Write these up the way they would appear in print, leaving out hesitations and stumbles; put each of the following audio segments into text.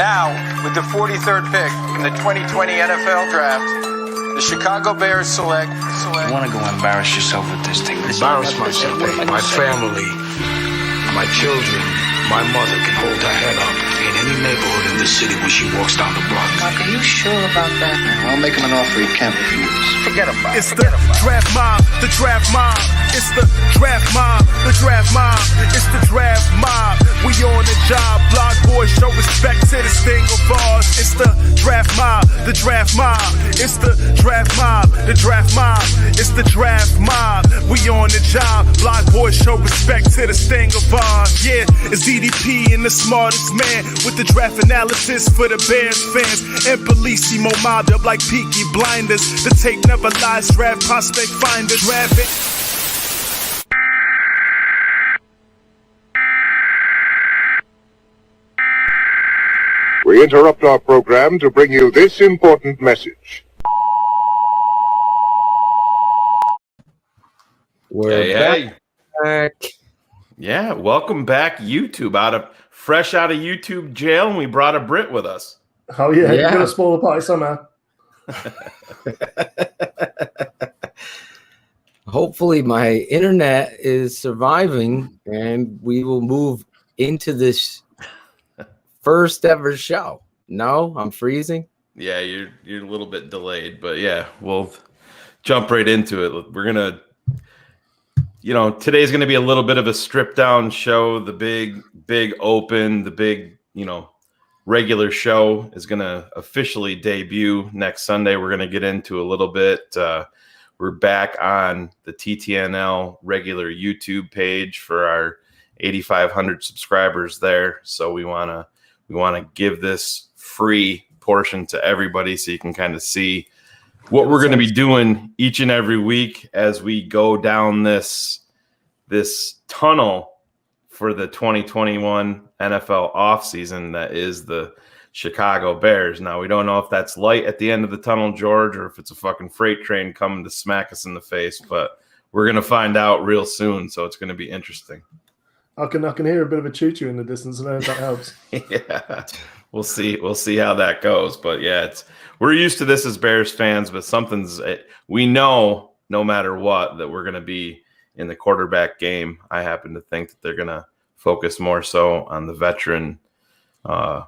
Now, with the 43rd pick in the 2020 NFL Draft, the Chicago Bears select. You want to go embarrass yourself with this thing? Embarrass myself, my family, my children, my mother can hold her head up in any neighborhood in the city when she walks down the block. Mark, are you sure about that? I'll make him an offer he can't refuse. Forget about it. It's the draft mob, the draft mob. It's the draft mob, the draft mob. It's the draft mob. We on the job. Block boys show respect to this thing of ours. It's the draft mob, the draft mob. It's the draft mob, the draft mob. It's the draft mob. We on the job. Block boys show respect to this thing of ours. Yeah, it's DDP and the smartest man with the draft analysis for the Bears fans. And Policimo mobbed up like Peaky Blinders. The tape never lies. Draft prospect finders. Draft it. We interrupt our program to bring you this important message. We're back. Yeah, welcome back, YouTube. Fresh out of YouTube jail, and we brought a Brit with us. Oh yeah, you're gonna spoil the party somehow. Hopefully my internet is surviving and we will move into this first ever show. No, I'm freezing. Yeah, you're a little bit delayed, but yeah, we'll jump right into it. We're gonna, today's gonna be a little bit of a stripped down show. The big open, the big, regular show is gonna officially debut next Sunday. We're gonna get into a little bit. We're back on the TTNL regular YouTube page for our 8,500 subscribers there. So we want to give this free portion to everybody so you can kind of see what we're going to be doing each and every week as we go down this tunnel for the 2021 NFL offseason that is the Chicago Bears. Now, we don't know if that's light at the end of the tunnel, George, or if it's a fucking freight train coming to smack us in the face, but we're going to find out real soon, so it's going to be interesting. I can hear a bit of a choo-choo in the distance, and that helps. Yeah, we'll see how that goes. But yeah, we're used to this as Bears fans, but we know no matter what that we're going to be in the quarterback game. I happen to think that they're going to focus more so on the veteran quarterbacks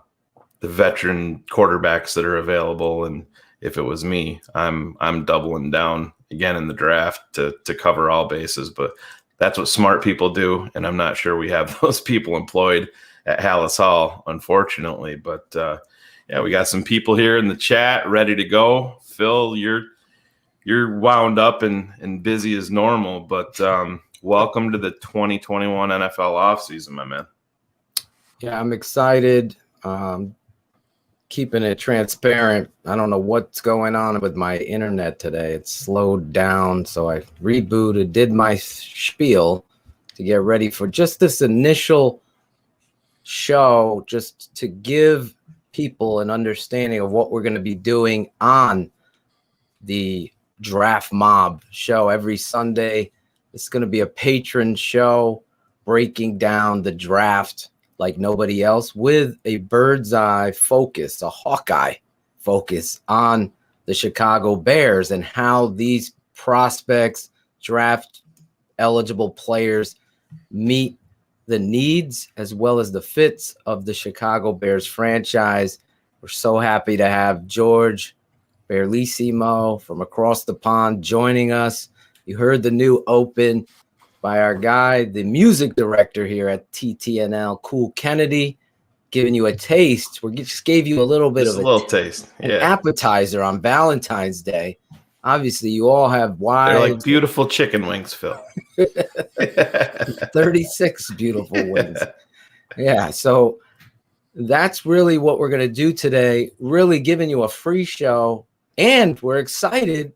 that are available. And if it was me, I'm doubling down again in the draft to cover all bases. But that's what smart people do, and I'm not sure we have those people employed at Hallis Hall, unfortunately. But yeah, we got some people here in the chat ready to go. Phil, you're wound up and busy as normal, but welcome to the 2021 NFL offseason, my man. Yeah, I'm excited. Keeping it transparent. I don't know what's going on with my internet today. It's slowed down, so I rebooted, did my spiel to get ready for just this initial show, just to give people an understanding of what we're going to be doing on the Draft Mob show every Sunday. It's going to be a patron show breaking down the draft like nobody else, with a bird's eye focus, a Hawkeye focus on the Chicago Bears and how these prospects, draft eligible players, meet the needs as well as the fits of the Chicago Bears franchise. We're so happy to have George Berlissimo from across the pond joining us. You heard the new open by our guy, the music director here at TTNL, Cool Kennedy, giving you a taste. We just gave you a little bit of a taste, an appetizer on Valentine's Day. Obviously, you all have wives. They're like beautiful chicken wings, Phil. 36 beautiful wings. Yeah, so that's really what we're going to do today, really giving you a free show. And we're excited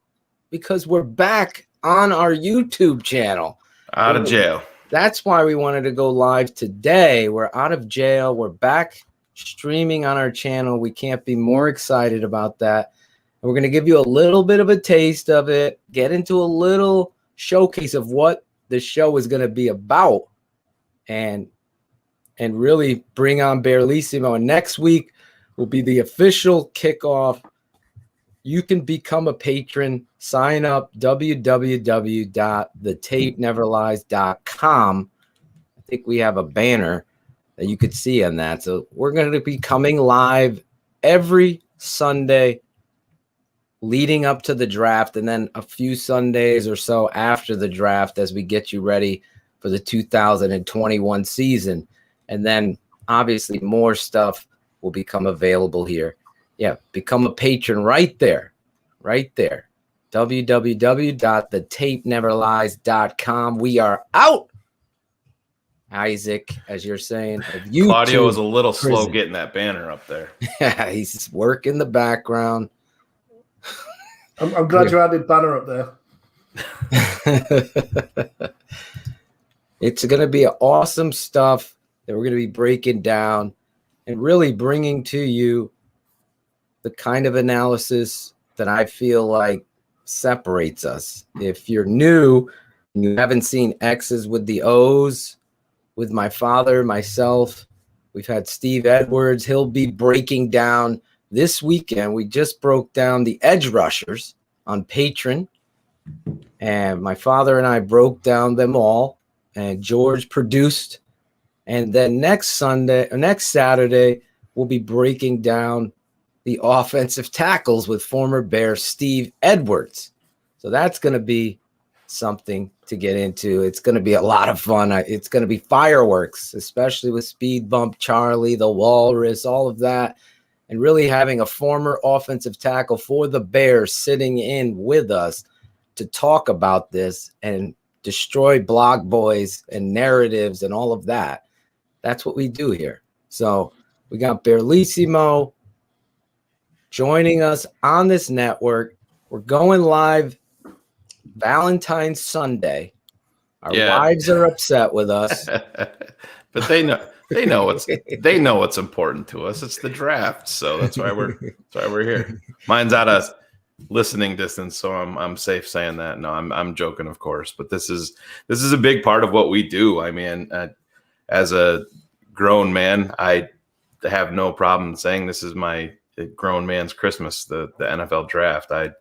because we're back on our YouTube channel. Out of jail. That's why we wanted to go live today. We're out of jail. We're back streaming on our channel. We can't be more excited about that. And we're going to give you a little bit of a taste of it, get into a little showcase of what the show is going to be about, and really bring on Berlissimo. And next week, will be the official kickoff. You can become a patron. Sign up, www.thetapeneverlies.com. I think we have a banner that you could see on that. So we're going to be coming live every Sunday leading up to the draft, and then a few Sundays or so after the draft as we get you ready for the 2021 season. And then obviously more stuff will become available here. Yeah, become a patron right there. www.thetapeneverlies.com. We are out. Isaac, as you're saying, of YouTube. Claudio was a little slow getting that banner up there. Yeah, he's working the background. I'm glad you added banner up there. It's going to be awesome stuff that we're going to be breaking down and really bringing to you the kind of analysis that I feel like separates us. If you're new and you haven't seen X's with the O's, with my father, myself, we've had Steve Edwards. He'll be breaking down this weekend. We just broke down the edge rushers on Patron, and my father and I broke down them all, and George produced. And then next Saturday, we'll be breaking down the offensive tackles with former Bear Steve Edwards. So that's going to be something to get into. It's going to be a lot of fun. It's going to be fireworks, especially with Speed Bump Charlie, the Walrus, all of that. And really having a former offensive tackle for the Bears sitting in with us to talk about this and destroy blog boys and narratives and all of that. That's what we do here. So we got Bearlissimo joining us on this network. We're going live Valentine's Sunday. Our wives are upset with us. But they know what's important to us. It's the draft. So that's why we're here. Mine's out of listening distance, so I'm safe saying that. No, I'm joking, of course, but this is a big part of what we do. I mean, as a grown man, I have no problem saying this is my grown man's Christmas, the NFL draft. I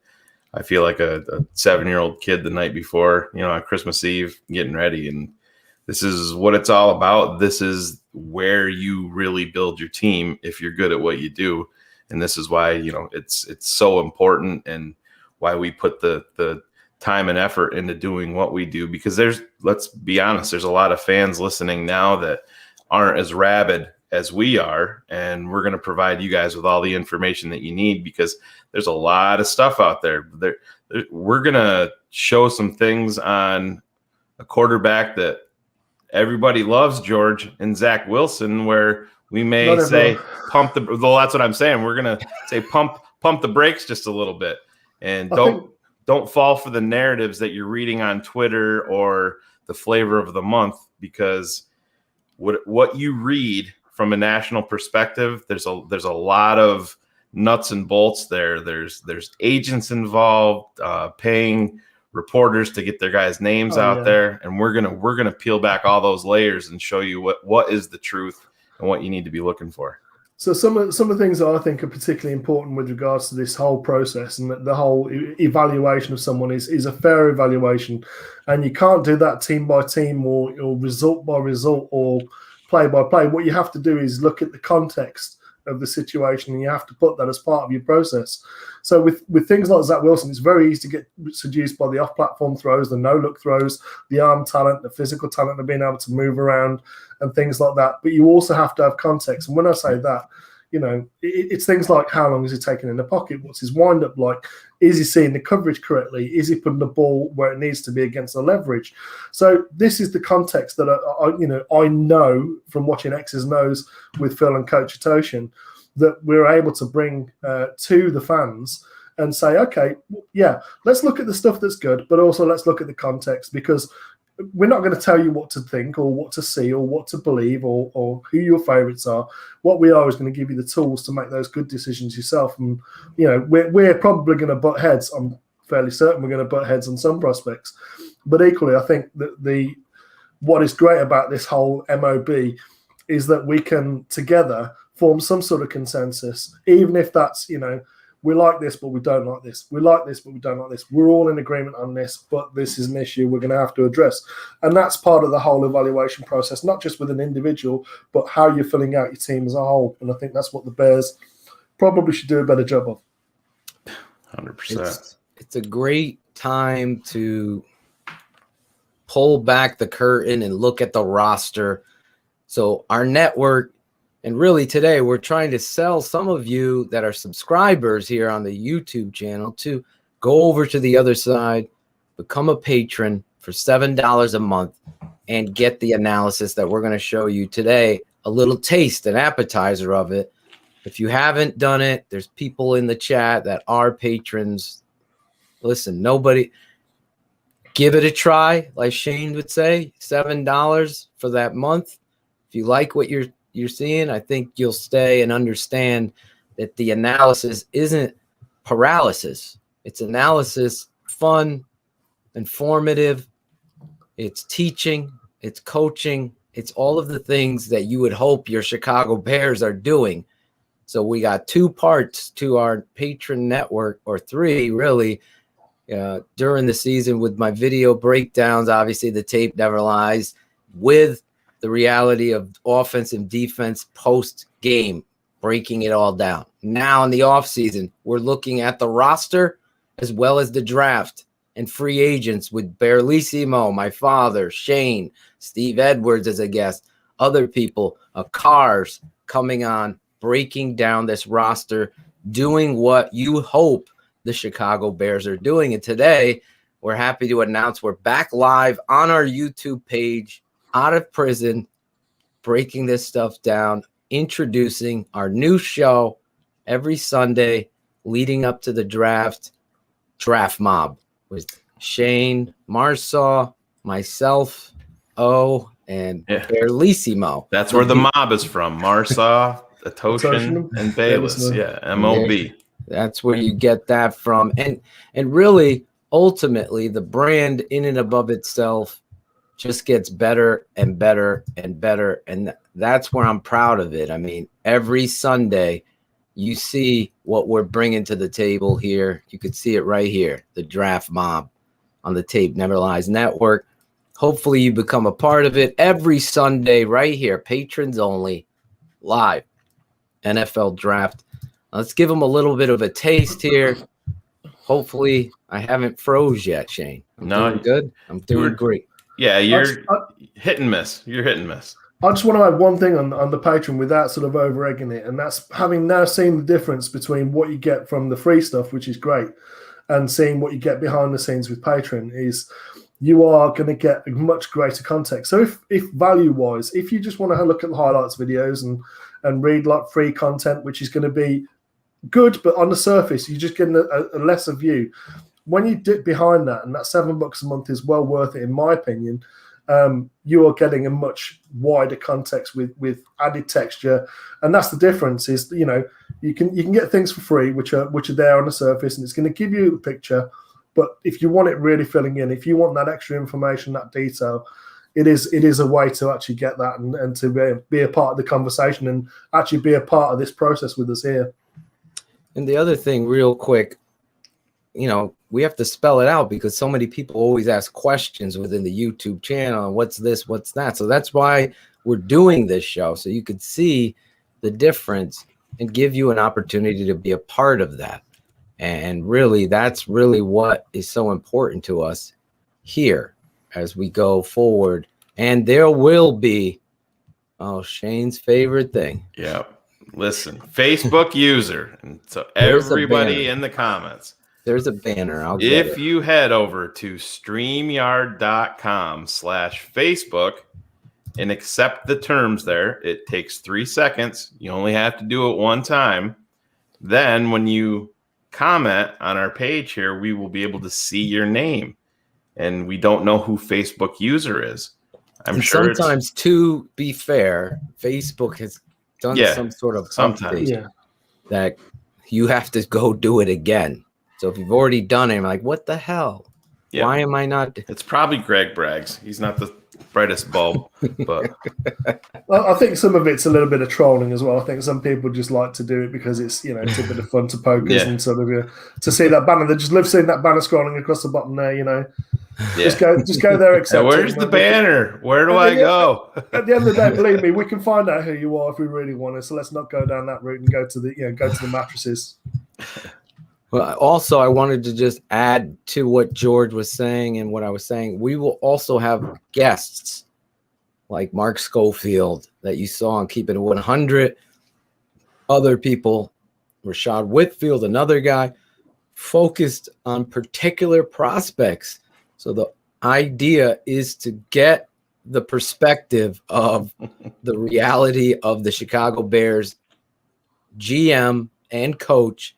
feel like a 7-year-old kid the night before, on Christmas Eve, getting ready. And this is what it's all about. This is where you really build your team if you're good at what you do. And this is why, it's so important, and why we put the time and effort into doing what we do, because let's be honest, there's a lot of fans listening now that aren't as rabid as we are, and we're going to provide you guys with all the information that you need, because there's a lot of stuff out there. We're going to show some things on a quarterback that everybody loves, George, and Zach Wilson, where we may say pump the. Well, that's what I'm saying. We're going to say pump the brakes just a little bit, and don't fall for the narratives that you're reading on Twitter or the flavor of the month, because what you read from a national perspective, there's a lot of nuts and bolts there. There's agents involved, paying reporters to get their guys' names out there, and we're gonna peel back all those layers and show you what is the truth and what you need to be looking for. So some of the things that I think are particularly important with regards to this whole process, and the whole evaluation of someone is a fair evaluation, and you can't do that team by team or result by result or play by play. What you have to do is look at the context of the situation, and you have to put that as part of your process. So with things like Zach Wilson, it's very easy to get seduced by the off-platform throws, the no-look throws, the arm talent, the physical talent of being able to move around and things like that. But you also have to have context. And when I say that, it's things like, how long is he taking in the pocket? What's his wind-up like? Is he seeing the coverage correctly? Is he putting the ball where it needs to be against the leverage? So this is the context that I know from watching X's and O's with Phil and Coach Atoshin, that we're able to bring to the fans and say, okay, yeah, let's look at the stuff that's good, but also let's look at the context, because we're not going to tell you what to think or what to see or what to believe or who your favorites are. What we are is going to give you the tools to make those good decisions yourself. And, we're probably going to butt heads. I'm fairly certain we're going to butt heads on some prospects. But equally, I think that what is great about this whole MOB is that we can together form some sort of consensus, even if that's, we like this, but we don't like this. We like this, but we don't like this. We're all in agreement on this, but this is an issue we're going to have to address. And that's part of the whole evaluation process, not just with an individual, but how you're filling out your team as a whole. And I think that's what the Bears probably should do a better job of. 100%. It's a great time to pull back the curtain and look at the roster. So our network, and really today we're trying to sell some of you that are subscribers here on the YouTube channel to go over to the other side, become a patron for $7 a month, and get the analysis that we're going to show you today, a little taste, an appetizer of it. If you haven't done it, there's people in the chat that are patrons. Listen, give it a try, like Shane would say, $7 for that month. If you like what you're seeing, I think you'll stay and understand that the analysis isn't paralysis. It's analysis, fun, informative. It's teaching, it's coaching, it's all of the things that you would hope your Chicago Bears are doing. So we got 2 parts to our patron network, or 3 really, during the season, with my video breakdowns. Obviously, the tape never lies, with the reality of offense and defense post-game, breaking it all down. Now in the offseason, we're looking at the roster as well as the draft and free agents with Barlissimo, my father, Shane, Steve Edwards as a guest, other people, Cars coming on, breaking down this roster, doing what you hope the Chicago Bears are doing. And today, we're happy to announce we're back live on our YouTube page, out of prison, breaking this stuff down, introducing our new show every Sunday leading up to the draft Mob, with Shane, Marsaw, myself, and Barlissimo. That's where the mob is from. Marsaw, Atoshin, and Bayless. Yeah, MOB. That's where you get that from. And really, ultimately, the brand in and above itself just gets better and better and better. And that's where I'm proud of it. I mean, every Sunday, you see what we're bringing to the table here. You could see it right here, the Draft Mob on the Tape Never Lies Network. Hopefully you become a part of it every Sunday right here, patrons only, live, NFL Draft. Let's give them a little bit of a taste here. Hopefully I haven't froze yet, Shane. I'm doing good. I'm doing great. Yeah, you're hit and miss. You're hit and miss. I just want to add one thing on the Patreon without sort of over-egging it, and that's having now seen the difference between what you get from the free stuff, which is great, and seeing what you get behind the scenes with Patreon, is you are going to get a much greater context. So if value-wise, if you just want to look at the highlights videos and read like free content, which is going to be good, but on the surface, you're just getting a lesser view. When you dip behind that, and that $7 a month is well worth it, in my opinion, you are getting a much wider context with added texture, and that's the difference. Is you can get things for free, which are there on the surface, and it's going to give you a picture. But if you want it really filling in, if you want that extra information, that detail, it is a way to actually get that and to be a part of the conversation and actually be a part of this process with us here. And the other thing, real quick, we have to spell it out because so many people always ask questions within the YouTube channel. What's this? What's that? So that's why we're doing this show, so you could see the difference and give you an opportunity to be a part of that. And really, that's really what is so important to us here as we go forward. And there will be, Shane's favorite thing. Yeah. Listen, Facebook user. And so everybody in the comments. There's a banner. I'll get it. If you head over to StreamYard.com/Facebook and accept the terms there, it takes 3 seconds. You only have to do it one time. Then when you comment on our page here, we will be able to see your name. And we don't know who Facebook user is. I'm sure sometimes, to be fair, Facebook has done some sort of update that you have to go do it again. So if you've already done it, I'm like, what the hell? Yeah. Why am I not? It's probably Greg Braggs. He's not the brightest bulb, but Well, I think some of it's a little bit of trolling as well. I think some people just like to do it because it's it's a bit of fun to poke us and sort of to see that banner. They just love seeing that banner scrolling across the bottom there. Just go there. Accept and where's the banner? Where do I go? At the end of the day, believe me, we can find out who you are if we really want to. So let's not go down that route and go to the mattresses. Well, also, I wanted to just add to what George was saying and what I was saying. We will also have guests like Mark Schofield that you saw on Keep It 100. Other people, Rashad Whitfield, another guy, focused on particular prospects. So the idea is to get the perspective of the reality of the Chicago Bears GM and coach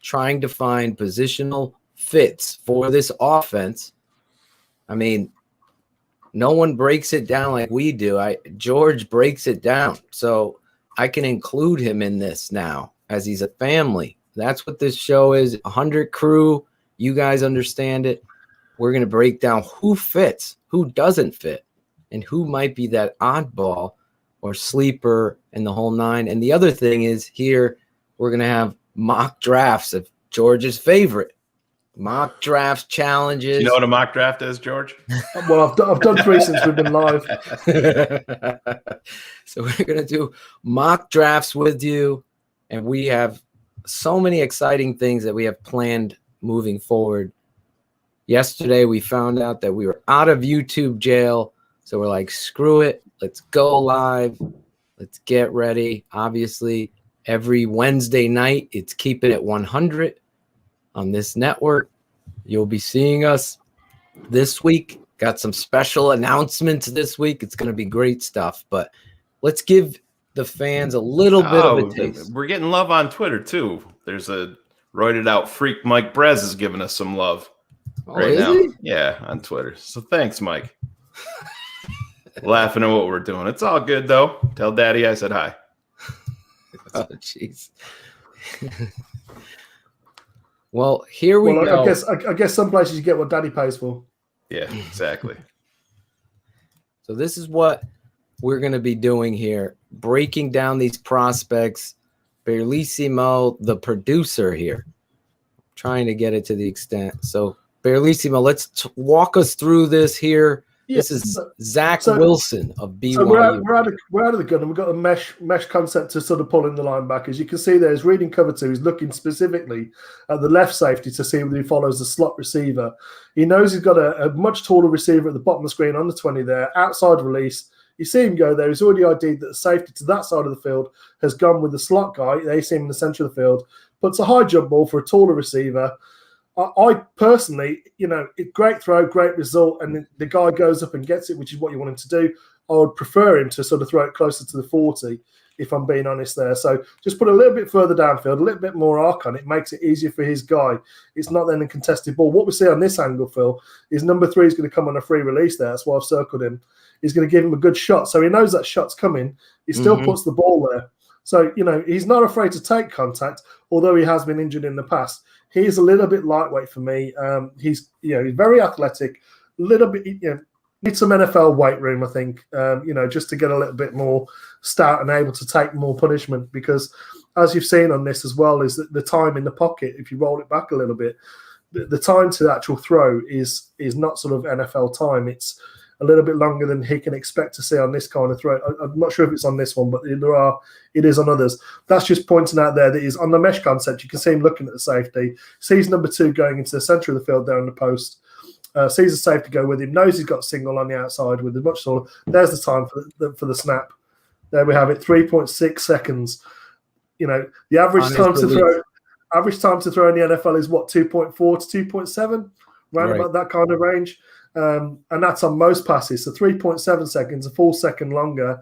trying to find positional fits for this offense. I mean, no one breaks it down like we do. George breaks it down. So I can include him in this now as he's a family. That's what this show is. 100 crew. You guys understand it. We're going to break down who fits, who doesn't fit, and who might be that oddball or sleeper in the whole nine. And the other thing is here, we're going to have mock drafts of George's favorite. Mock drafts challenges. You know what a mock draft is, George? Well, I've done 3 since we've been live. So we're going to do mock drafts with you. And we have so many exciting things that we have planned moving forward. Yesterday, we found out that we were out of YouTube jail. So we're like, screw it. Let's go live. Let's get ready. Obviously, every Wednesday night, it's Keep It at 100 on this network. You'll be seeing us this week. Got some special announcements this week. It's going to be great stuff. But let's give the fans a little bit of a taste. We're getting love on Twitter, too. There's a roided out freak. Mike Brez is giving us some love right now. He? Yeah, on Twitter. So thanks, Mike. Laughing at what we're doing. It's all good, though. Tell Daddy I said hi. Oh, jeez. Well, here we go. I guess some places you get what Daddy pays for. Yeah, exactly. So this is what we're going to be doing here, breaking down these prospects. Berlissimo, the producer here, trying to get it to the extent. So Berlissimo, let's walk us through this here. Yeah, this is Zach Wilson of BYU. So we're out of the gun, and we've got a mesh concept to sort of pull in the linebackers. You can see there, he's reading cover 2. He's looking specifically at the left safety to see whether he follows the slot receiver. He knows he's got a much taller receiver at the bottom of the screen on the 20 there, outside release. You see him go there. He's already ID'd that the safety to that side of the field has gone with the slot guy. They see him in the center of the field. Puts a high jump ball for a taller receiver. I personally, great throw, great result, and the guy goes up and gets it, which is what you want him to do. I would prefer him to sort of throw it closer to the 40, if I'm being honest there. So just put a little bit further downfield, a little bit more arc on it, makes it easier for his guy. It's not then a contested ball. What we see on this angle, Phil, is number 3 is going to come on a free release there. That's why I've circled him. He's going to give him a good shot. So he knows that shot's coming. He still puts the ball there. So, he's not afraid to take contact, although he has been injured in the past. He's a little bit lightweight for me. He's very athletic, a little bit, needs some NFL weight room, I think, just to get a little bit more stout and able to take more punishment, because as you've seen on this as well, is that the time in the pocket, if you roll it back a little bit, the time to the actual throw is not sort of NFL time. It's a little bit longer than he can expect to see on this kind of throw. I'm not sure if it's on this one, but it is on others. That's just pointing out there that he's on the mesh concept. You can see him looking at the safety, sees number 2 going into the center of the field there in the post, sees the safety go with him, knows he's got single on the outside with a much taller. There's the time for the snap. There we have it, 3.6 seconds. The average time to throw in the NFL is what, 2.4 to 2.7, right about that kind of range. And that's on most passes. So 3.7 seconds, a full second longer.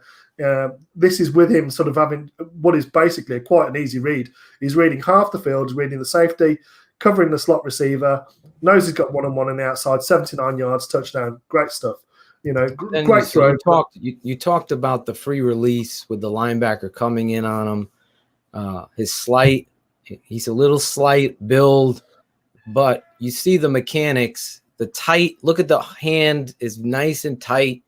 This is with him sort of having what is basically quite an easy read. He's reading half the field, he's reading the safety, covering the slot receiver, knows he's got one-on-one on the outside, 79 yards, touchdown. Great stuff. Great throw. You talked about the free release with the linebacker coming in on him. He's a little slight build, but you see the mechanics the tight, look at the hand is nice and tight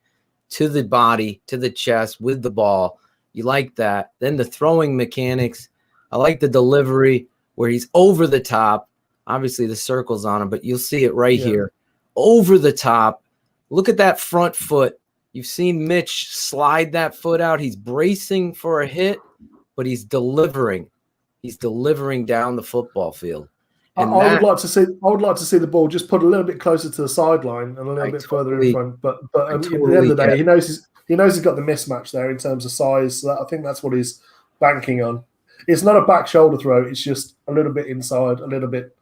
to the body, to the chest with the ball. You like that. Then the throwing mechanics. I like the delivery where he's over the top. Obviously the circle's on him, but you'll see it right here. Over the top. Look at that front foot. You've seen Mitch slide that foot out. He's bracing for a hit, but he's delivering. He's delivering down the football field. And I would like to see the ball just put a little bit closer to the sideline and a little bit further in front. But at the end of the day, he knows he's got the mismatch there in terms of size. So I think that's what he's banking on. It's not a back shoulder throw. It's just a little bit inside, a little bit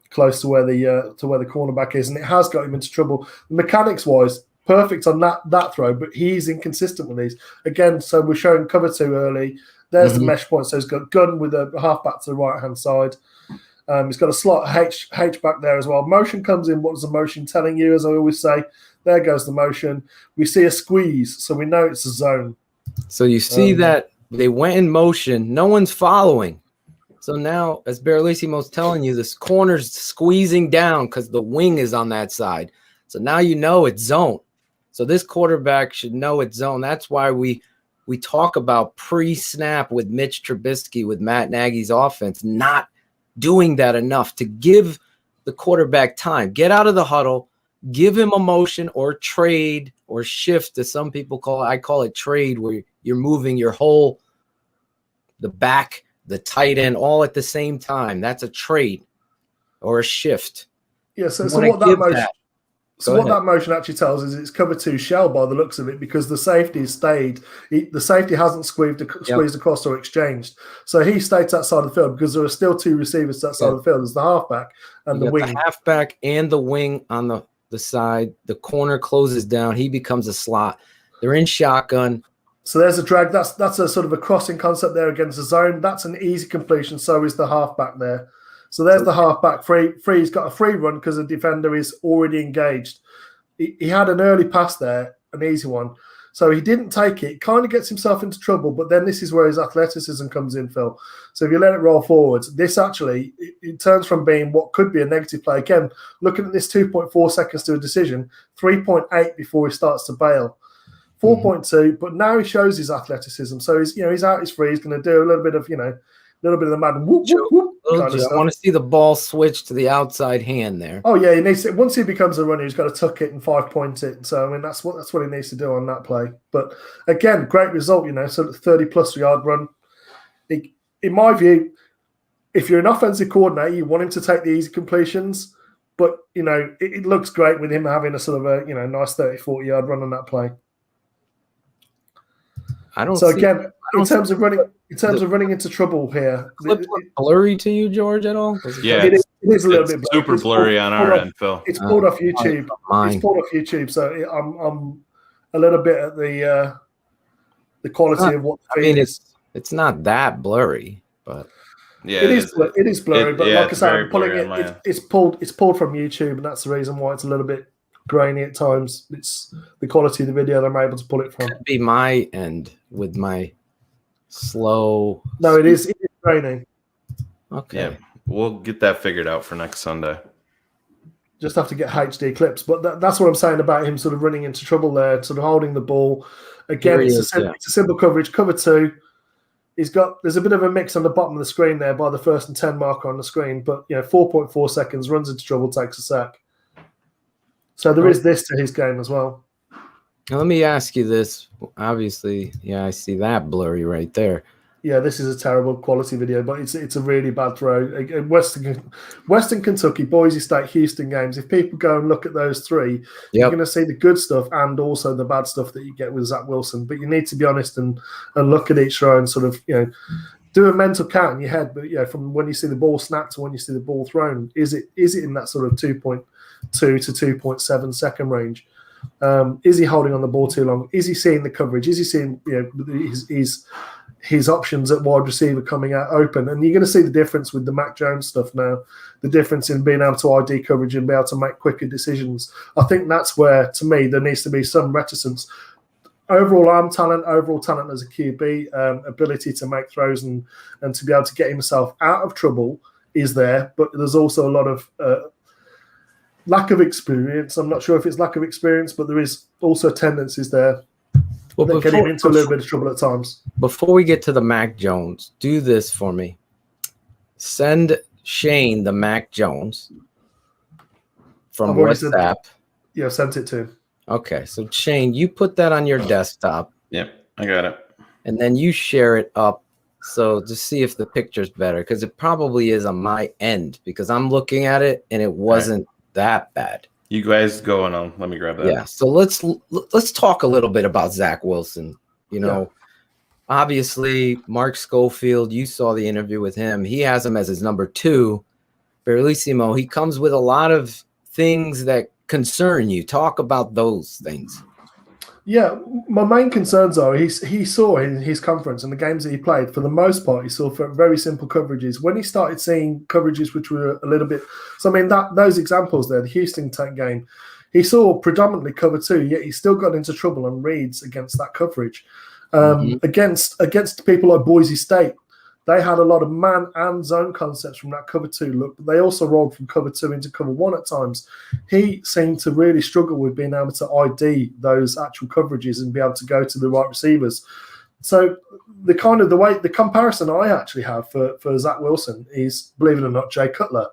close to where the cornerback is, and it has got him into trouble. Mechanics wise, perfect on that throw, but he's inconsistent with these again. So we're showing cover 2 early. There's the mesh point. So he's got gun with a halfback to the right hand side. He's got a slot H back there as well. Motion comes in. What is the motion telling you? As I always say, there goes the motion. We see a squeeze, so we know it's a zone. So you see that they went in motion. No one's following. So now, as Baralissimo's telling you, this corner's squeezing down because the wing is on that side. So now you know it's zone. So this quarterback should know it's zone. That's why we talk about pre-snap with Mitch Trubisky, with Matt Nagy's offense, not doing that enough to give the quarterback time. Get out of the huddle, give him a motion or trade or shift, as some people call it. I call it trade, where you're moving your whole, the back, the tight end, all at the same time. That's a trade or a shift. Yeah, so what that motion actually tells us, it's cover 2 shell by the looks of it, because the safety stayed. The safety hasn't squeezed across or exchanged. So he stayed outside of the field because there are still 2 receivers outside of the field. There's the halfback and the wing. The halfback and the wing on the side. The corner closes down. He becomes a slot. They're in shotgun. So there's a drag. That's a sort of a crossing concept there against the zone. That's an easy completion. So is the halfback there. So there's the halfback free. He's got a free run because the defender is already engaged. He had an early pass there, an easy one. So he didn't take it. Kind of gets himself into trouble, but then this is where his athleticism comes in, Phil. So if you let it roll forwards, this actually, it turns from being what could be a negative play. Again, looking at this 2.4 seconds to a decision, 3.8 before he starts to bail. 4.2, but now he shows his athleticism. So he's out, he's free. He's going to do a little bit of the Madden whoop, whoop, whoop kind of stuff. I want to see the ball switch to the outside hand there. Oh yeah, he needs to, once he becomes a runner, he's got to tuck it and 5-point it. So I mean that's what he needs to do on that play. But again, great result. So 30+ yard run. In my view, if you're an offensive coordinator, you want him to take the easy completions. But it looks great with him having a sort of a nice 30-40 yard run on that play. In terms of running into trouble here, clip look blurry to you, George, at all? Yeah, it is a little bit blurry. Super blurry on our end, Phil. It's pulled off YouTube. It's pulled off YouTube, so I'm a little bit at the quality of what the feed is. It's not that blurry, but yeah, it is blurry. But like I said, I'm pulling it. It's pulled from YouTube, and that's the reason why it's a little bit grainy at times. It's the quality of the video that I'm able to pull it from. Could be my end with my slow. No, it is grainy. Okay. Yeah, we'll get that figured out for next Sunday. Just have to get HD clips, but that's what I'm saying about him sort of running into trouble there, sort of holding the ball. Again, it's a simple coverage, cover 2. There's a bit of a mix on the bottom of the screen there by the 1st and 10 marker on the screen, but 4.4 seconds, runs into trouble, takes a sack. So there is this to his game as well. Now let me ask you this. Obviously, I see that blurry right there. Yeah, this is a terrible quality video, but it's a really bad throw. Western Kentucky, Boise State, Houston games. If people go and look at those 3, you're going to see the good stuff and also the bad stuff that you get with Zach Wilson. But you need to be honest and look at each throw and sort of do a mental count in your head. But from when you see the ball snapped to when you see the ball thrown, is it in that sort of 2.2 to 2.7 second range? Is he holding on the ball too long? Is he seeing the coverage? Is he seeing his options at wide receiver coming out open? And you're going to see the difference with the Mac Jones stuff now, the difference in being able to ID coverage and be able to make quicker decisions. I think that's where, to me, there needs to be some reticence. Overall arm talent, as a QB, ability to make throws and to be able to get himself out of trouble is there, but there's also a lot of lack of experience. I'm not sure if it's lack of experience, but there is also tendencies there that get him into a little bit of trouble at times. Before we get to the Mac Jones, do this for me. Send Shane the Mac Jones from WhatsApp. Yeah, sent it to him. Okay, so Shane, you put that on your desktop. Yep, I got it. And then you share it up. So to see if the picture's better, because it probably is on my end, because I'm looking at it and it wasn't that bad. You guys go and let me grab that. Yeah. So let's talk a little bit about Zach Wilson. You know, obviously Mark Schofield, you saw the interview with him. He has him as his number 2. Bellissimo, he comes with a lot of things that concern you. Talk about those things. Yeah, my main concerns are he saw in his conference and the games that he played, for the most part, he saw for very simple coverages. When he started seeing coverages which were a little bit, so I mean those examples there, the Houston game, he saw predominantly cover 2, yet he still got into trouble on reads against that coverage. Against people like Boise State, they had a lot of man and zone concepts from that cover 2 look, but they also rolled from cover 2 into cover 1 at times. He seemed to really struggle with being able to ID those actual coverages and be able to go to the right receivers. So the comparison I actually have for Zach Wilson is, believe it or not, Jay Cutler.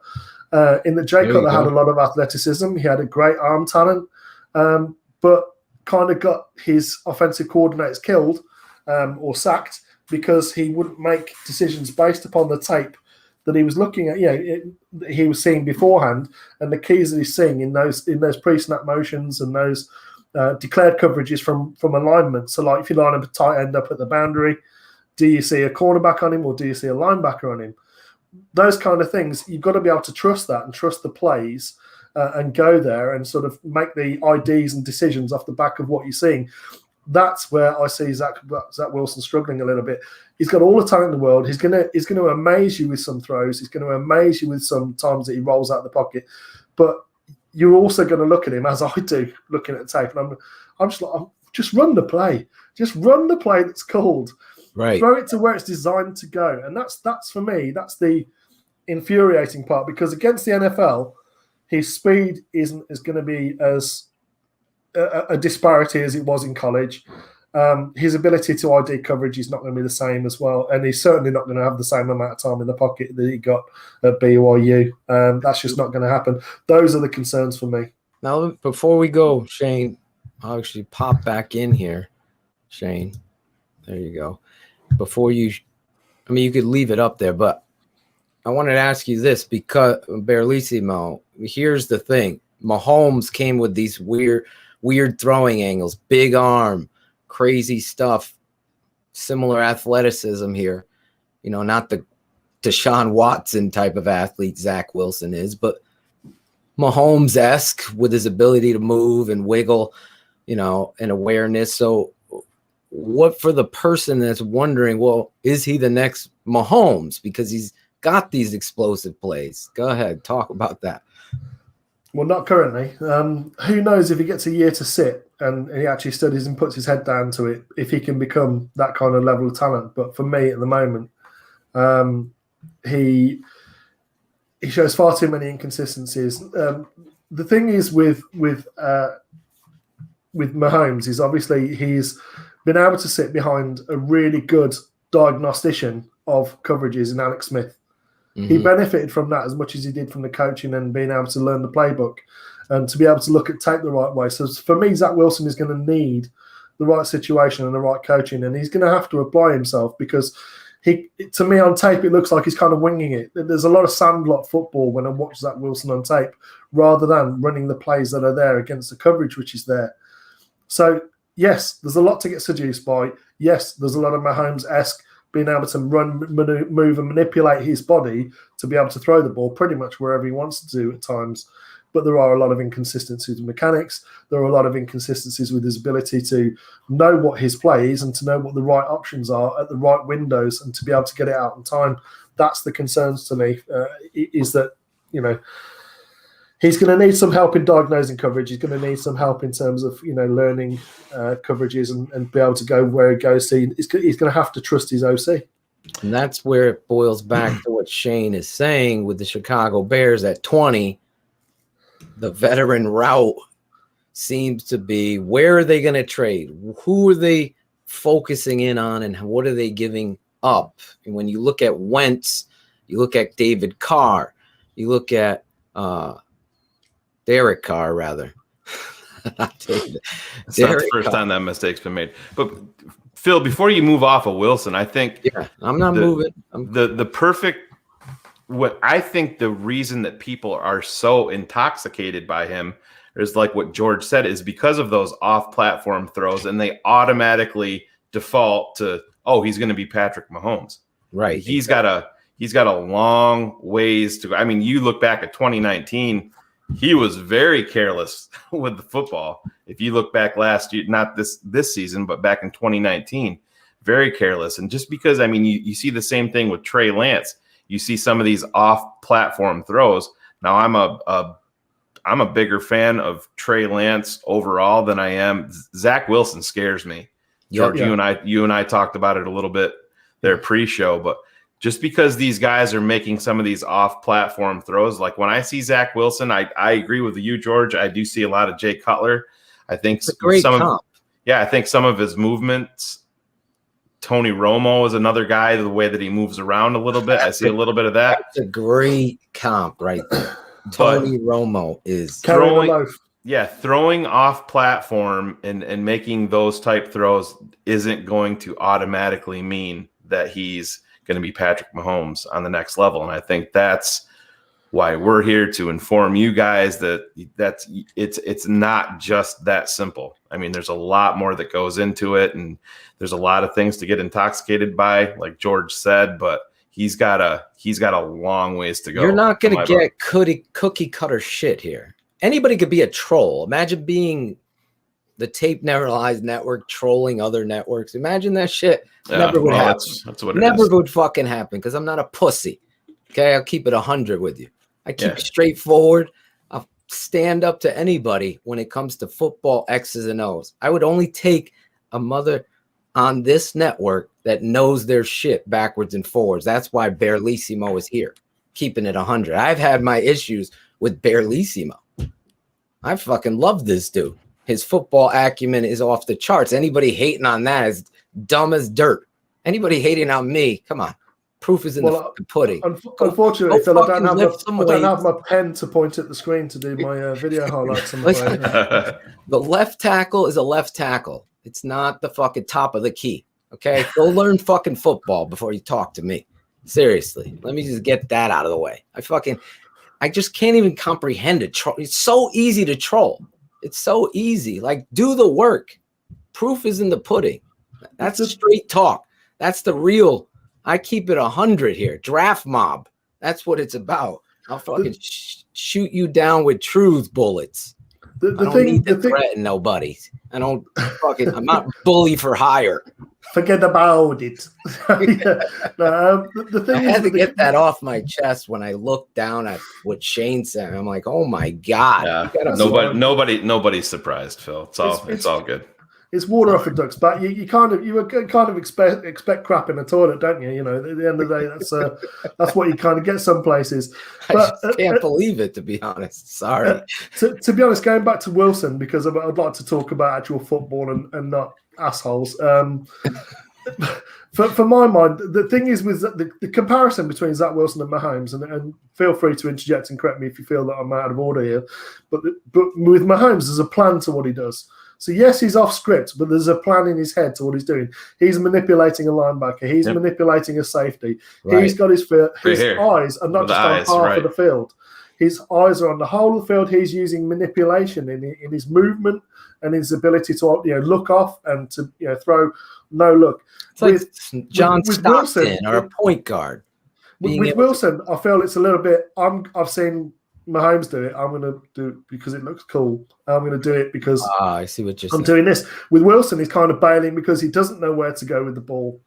In that Jay Cutler had a lot of athleticism. He had a great arm talent, but kind of got his offensive coordinators killed or sacked, because he wouldn't make decisions based upon the tape that he was looking at. He was seeing beforehand, and the keys that he's seeing in those pre-snap motions and those declared coverages from alignment. So, like if you line up a tight end up at the boundary, do you see a cornerback on him or do you see a linebacker on him? Those kind of things, you've got to be able to trust that and trust the plays and go there and sort of make the IDs and decisions off the back of what you're seeing. That's where I see Zach Wilson struggling a little bit. He's got all the talent in the world. He's gonna amaze you with some throws. He's going to amaze you with some times that he rolls out of the pocket. But you're also going to look at him, as I do, looking at the tape, and I'm just like, just run the play. Just run the play that's called. Right. Throw it to where it's designed to go. And that's for me, that's the infuriating part, because against the NFL, his speed isn't going to be as a disparity as it was in college. His ability to ID coverage is not going to be the same as well, and he's certainly not going to have the same amount of time in the pocket that he got at BYU. That's just not going to happen. Those are the concerns for me. Now, before we go, Shane, I'll actually pop back in here. Shane, there you go. You could leave it up there, but I wanted to ask you this, because Bellissimo, here's the thing. Mahomes came with these weird throwing angles, big arm, crazy stuff, similar athleticism here. Not the Deshaun Watson type of athlete Zach Wilson is, but Mahomes-esque with his ability to move and wiggle, and awareness. So what for the person that's wondering, well, is he the next Mahomes? Because he's got these explosive plays. Go ahead, talk about that. Well, not currently. Who knows if he gets a year to sit and he actually studies and puts his head down to it, if he can become that kind of level of talent. But for me at the moment, he shows far too many inconsistencies. The thing is with Mahomes is obviously he's been able to sit behind a really good diagnostician of coverages in Alex Smith. Mm-hmm. He benefited from that as much as he did from the coaching and being able to learn the playbook and to be able to look at tape the right way. So for me, Zach Wilson is going to need the right situation and the right coaching, and he's going to have to apply himself, because to me on tape, it looks like he's kind of winging it. There's a lot of sandlot football when I watch Zach Wilson on tape, rather than running the plays that are there against the coverage which is there. So yes, there's a lot to get seduced by. Yes, there's a lot of Mahomes-esque, being able to run, move, and manipulate his body to be able to throw the ball pretty much wherever he wants to do at times. But there are a lot of inconsistencies with mechanics. There are a lot of inconsistencies with his ability to know what his play is and to know what the right options are at the right windows and to be able to get it out in time. That's the concerns to me, is that, he's going to need some help in diagnosing coverage. He's going to need some help in terms of, learning coverages and be able to go where he goes to. He's going to have to trust his OC. And that's where it boils back to what Shane is saying with the Chicago Bears at 20. the veteran route seems to be, where are they going to trade? Who are they focusing in on, and what are they giving up? And when you look at Wentz, you look at David Carr, you look at Derek Carr, rather. It's not the first time that mistake's been made. But Phil, before you move off of Wilson, I think I'm not moving. The perfect. What I think the reason that people are so intoxicated by him is, like what George said, is because of those off-platform throws, and they automatically default to, oh, he's going to be Patrick Mahomes. Right. He's got a long ways to go. I mean, you look back at 2019, he was very careless with the football. If you look back last year, not this season, but back in 2019, very careless. And just because, I mean, you see the same thing with Trey Lance. You see some of these off-platform throws. Now, I'm a bigger fan of Trey Lance overall than I am. Zach Wilson scares me. George, you and I talked about it a little bit there pre-show, but just because these guys are making some of these off-platform throws, like when I see Zach Wilson, I agree with you, George. I do see a lot of Jay Cutler. I think it's a great comp. I think some of his movements. Tony Romo is another guy, the way that he moves around a little bit. I see a little bit of that. That's a great comp right there. Tony Romo is throwing off platform and making those type throws isn't going to automatically mean that he's going to be Patrick Mahomes on the next level. And I think that's why we're here, to inform you guys that it's not just that simple. I mean, there's a lot more that goes into it, and there's a lot of things to get intoxicated by, like George said, but he's got a long ways to go. You're not going to get cookie cutter shit here. Anybody could be a troll. Imagine being the Tape Never Lies network trolling other networks. Imagine that shit. Never would happen. That's what never would fucking happen, because I'm not a pussy. Okay, I'll keep it 100 with you. I keep it straightforward. I'll stand up to anybody when it comes to football X's and O's. I would only take a mother on this network that knows their shit backwards and forwards. That's why Barlissimo is here, keeping it 100. I've had my issues with Barlissimo. I fucking love this dude. His football acumen is off the charts. Anybody hating on that is dumb as dirt. Anybody hating on me, come on. Proof is in the pudding. Unfortunately, Phil, I don't have my pen to point at the screen to do my video highlights. The left tackle is a left tackle. It's not the fucking top of the key. Okay? Go learn fucking football before you talk to me. Seriously. Let me just get that out of the way. I just can't even comprehend it. It's so easy to troll. It's so easy. Like, do the work. Proof is in the pudding. That's a straight talk. That's the real. I keep it 100 here. Draft mob. That's what it's about. I'll fucking shoot you down with truth bullets. I don't need to threaten nobody. I'm not bully for hire. Forget about it. The thing I had to get that off my chest when I looked down at what Shane said. I'm like, oh my God. Yeah. Nobody's surprised, Phil. It's all good. It's water off a duck's back. You kind of expect crap in a toilet, don't you? You know, at the end of the day, that's what you kind of get some places. But I just can't believe it, to be honest. Sorry. To be honest, going back to Wilson, because I'd like to talk about actual football and not assholes. For my mind, the thing is with the comparison between Zach Wilson and Mahomes, and feel free to interject and correct me if you feel that I'm out of order here, but with Mahomes, there's a plan to what he does. So yes, he's off script, but there's a plan in his head to what he's doing. He's manipulating a linebacker. He's manipulating a safety. Right. He's got his eyes are not just on half of the field. His eyes are on the whole of the field. He's using manipulation in his movement and his ability to look off and to throw no look. It's like John Stockton or a point guard. With Wilson, I feel it's a little bit. I've seen Mahomes do it. I'm going to do it because it looks cool. I'm going to do it because I see what you're saying. I'm doing this. With Wilson, he's kind of bailing because he doesn't know where to go with the ball.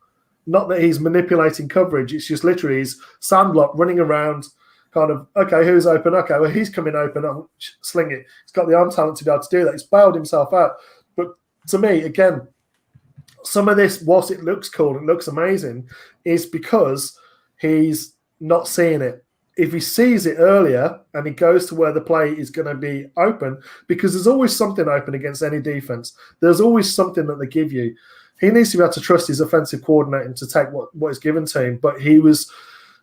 Not that he's manipulating coverage. It's just literally he's sandlock running around, kind of, okay, who's open? Okay, well, he's coming open. I'll sling it. He's got the arm talent to be able to do that. He's bailed himself out. But to me, again, some of this, whilst it looks cool, it looks amazing, is because he's not seeing it. if he sees it earlier and he goes to where the play is going to be open, because there's always something open against any defense. There's always something that they give you. He needs to be able to trust his offensive coordinator to take what is given to him. But he was,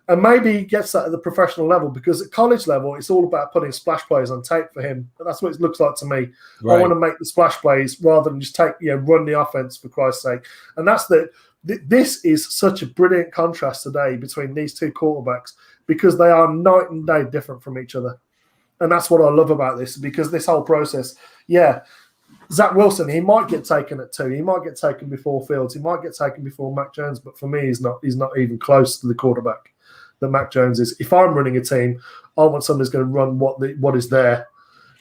and maybe he gets that at the professional level, because at college level, it's all about putting splash plays on tape for him. And that's what it looks like to me. Right. I want to make the splash plays rather than just run the offense, for Christ's sake. And that's this is such a brilliant contrast today between these two quarterbacks, because they are night and day different from each other. And that's what I love about this, because this whole process, Zach Wilson, he might get taken at 2. He might get taken before Fields. He might get taken before Mac Jones. But for me, he's not even close to the quarterback that Mac Jones is. If I'm running a team, I want someone who's going to run what is there,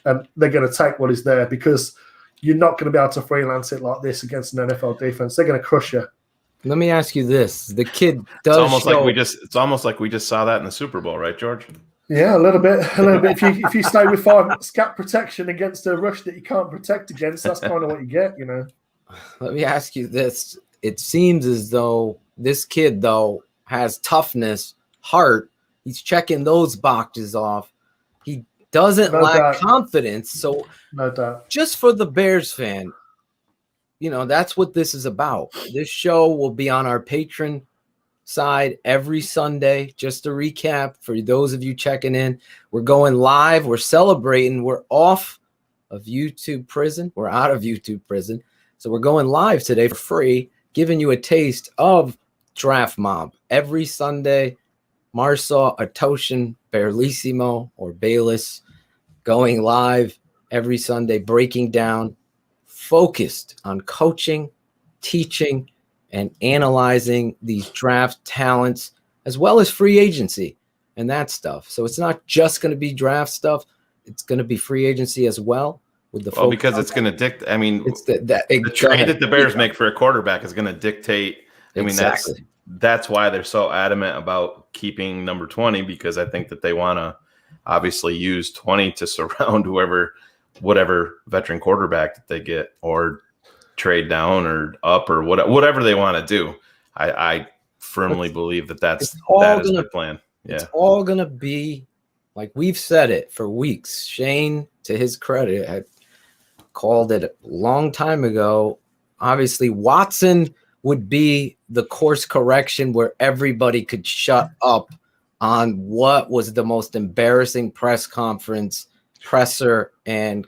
and they're going to take what is there, because you're not going to be able to freelance it like this against an NFL defense. They're going to crush you. Let me ask you this: the kid does. It's almost like we just saw that in the Super Bowl, right, George? Yeah, a little bit. If you stay with 5 scat protection against a rush that you can't protect against, that's kind of what you get, Let me ask you this: it seems as though this kid, though, has toughness, heart. He's checking those boxes off. He doesn't lack confidence. So, no doubt. Just for the Bears fan, that's what this is about. This show will be on our Patron side every Sunday. Just to recap for those of you checking in, we're going live. We're celebrating. We're off of YouTube prison. We're out of YouTube prison. So we're going live today for free, giving you a taste of Draft Mob every Sunday. Marsaw, Atoshin, Berlissimo, or Bayless going live every Sunday, breaking down, focused on coaching, teaching, and analyzing these draft talents, as well as free agency and that stuff. So it's not just going to be draft stuff. It's going to be free agency as well. Because it's going to dictate. I mean, it's the trade that the Bears make for a quarterback is going to dictate. I mean, that's why they're so adamant about keeping number 20, because I think that they want to obviously use 20 to surround whatever veteran quarterback that they get, or trade down or up, or whatever they want to do. I firmly believe that is the plan. Yeah. It's all going to be like we've said it for weeks. Shane, to his credit, had called it a long time ago. Obviously, Watson would be the course correction where everybody could shut up on what was the most embarrassing press conference, presser, and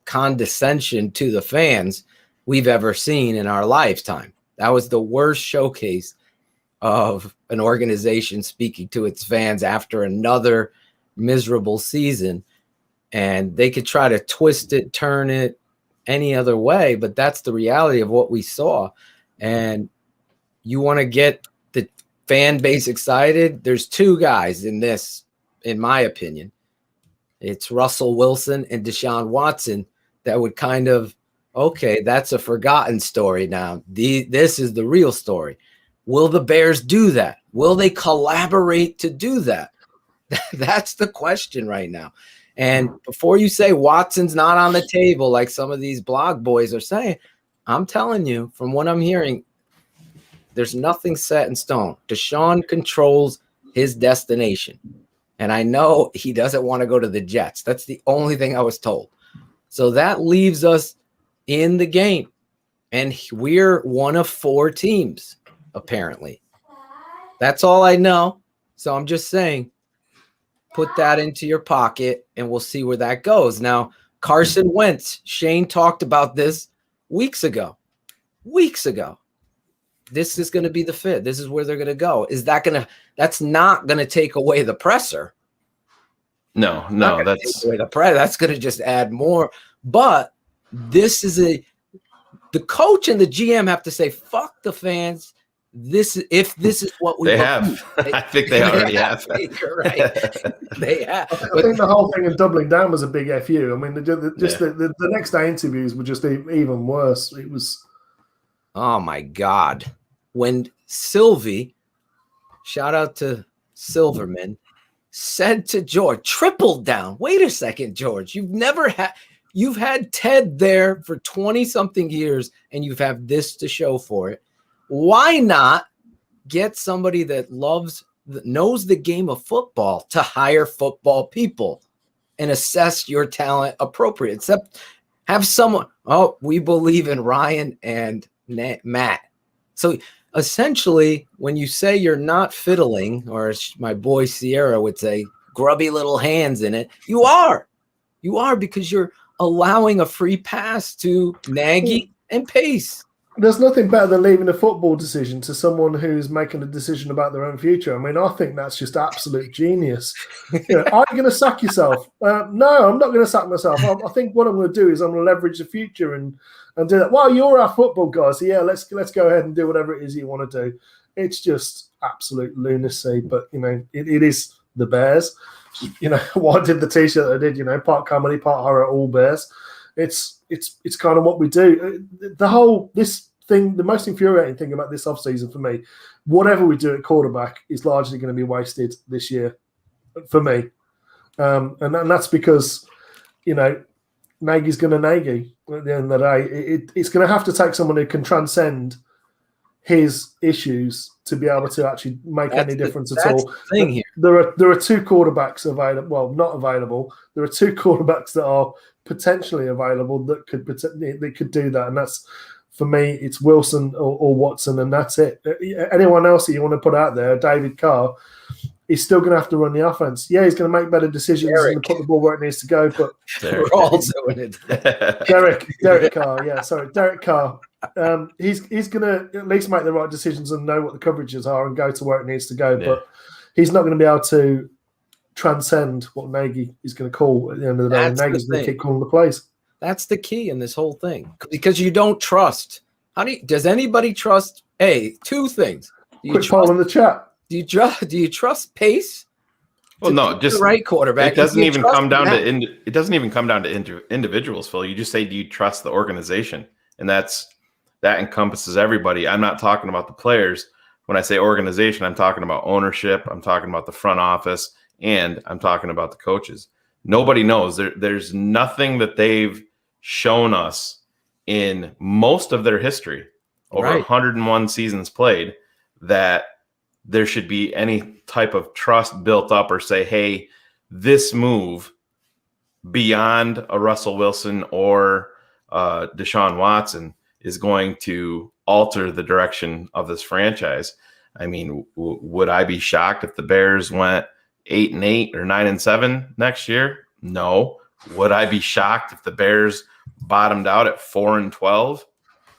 condescension to the fans we've ever seen in our lifetime. That was the worst showcase of an organization speaking to its fans after another miserable season. And they could try to twist it, turn it any other way, but that's the reality of what we saw. And you want to get the fan base excited. There's 2 guys in this, in my opinion. It's Russell Wilson and Deshaun Watson that would kind of, okay, that's a forgotten story now. This is the real story. Will the Bears do that? Will they collaborate to do that? That's the question right now. And before you say Watson's not on the table, like some of these blog boys are saying, I'm telling you, from what I'm hearing, there's nothing set in stone. Deshaun controls his destination. And I know he doesn't want to go to the Jets. That's the only thing I was told. So that leaves us in the game. And we're one of 4 teams, apparently. That's all I know. So I'm just saying, put that into your pocket and we'll see where that goes. Now, Carson Wentz, Shane talked about this weeks ago. This is going to be the fit. This is where they're going to go. That's not going to take away the presser. No, that's take away the pressure. That's going to just add more. But this is the coach and the GM have to say, fuck the fans. This is what we have. I think they already have. You're right. They have. I think the whole thing of doubling down was a big FU. I mean, the next day interviews were just even worse. It was. Oh my God. When Sylvie, shout out to Silverman, said to George, tripled down. Wait a second, George. You've had Ted there for 20 something years and you've had this to show for it. Why not get somebody that loves knows the game of football to hire football people and assess your talent appropriate. Except have someone, we believe in Ryan and Matt. So essentially, when you say you're not fiddling, or as my boy Sierra would say, grubby little hands in it, you are. You are, because you're allowing a free pass to Nagy and Pace. There's nothing better than leaving a football decision to someone who's making a decision about their own future. I mean, I think that's just absolute genius. Are you going to sack yourself? No, I'm not going to sack myself. I think what I'm going to do is I'm going to leverage the future and do that. Well, you're our football guy, so yeah, let's go ahead and do whatever it is you want to do. It's just absolute lunacy, but it is the Bears. Why did the T-shirt I did? Part comedy, part horror, all Bears. It's kind of what we do. The most infuriating thing about this offseason for me, whatever we do at quarterback is largely going to be wasted this year for me. And that's because, Nagy's going to Nagy at the end of the day. It's going to have to take someone who can transcend his issues to be able to actually make any difference at all. There are two quarterbacks available. Well, not available. There are two quarterbacks that are potentially available that could do that, and that's, for me, it's Wilson or Watson, and that's it. Anyone else that you want to put out there, David Carr, he's still going to have to run the offense. Yeah, he's going to make better decisions and put the ball where it needs to go. But we're all doing it. Derek Carr. Yeah, sorry, Derek Carr. He's going to at least make the right decisions and know what the coverages are and go to where it needs to go. Yeah. But he's not going to be able to transcend what Nagy is going to call at the end of the day. And Nagy's going to keep calling the plays. That's the key in this whole thing, because you don't trust. Does anybody trust? Two things. Quick poll in the chat. Do you trust Pace? Well, no, just the right quarterback. It doesn't even come down to individuals, Phil. You just say, do you trust the organization? And that encompasses everybody. I'm not talking about the players. When I say organization, I'm talking about ownership. I'm talking about the front office, and I'm talking about the coaches. Nobody knows. There's nothing that they've shown us in most of their history, over 101 seasons played, that there should be any type of trust built up or say, hey, this move beyond a Russell Wilson or Deshaun Watson is going to alter the direction of this franchise. I mean, would I be shocked if the Bears went 8-8 or 9-7 next year? No. Would I be shocked if the Bears bottomed out at 4-12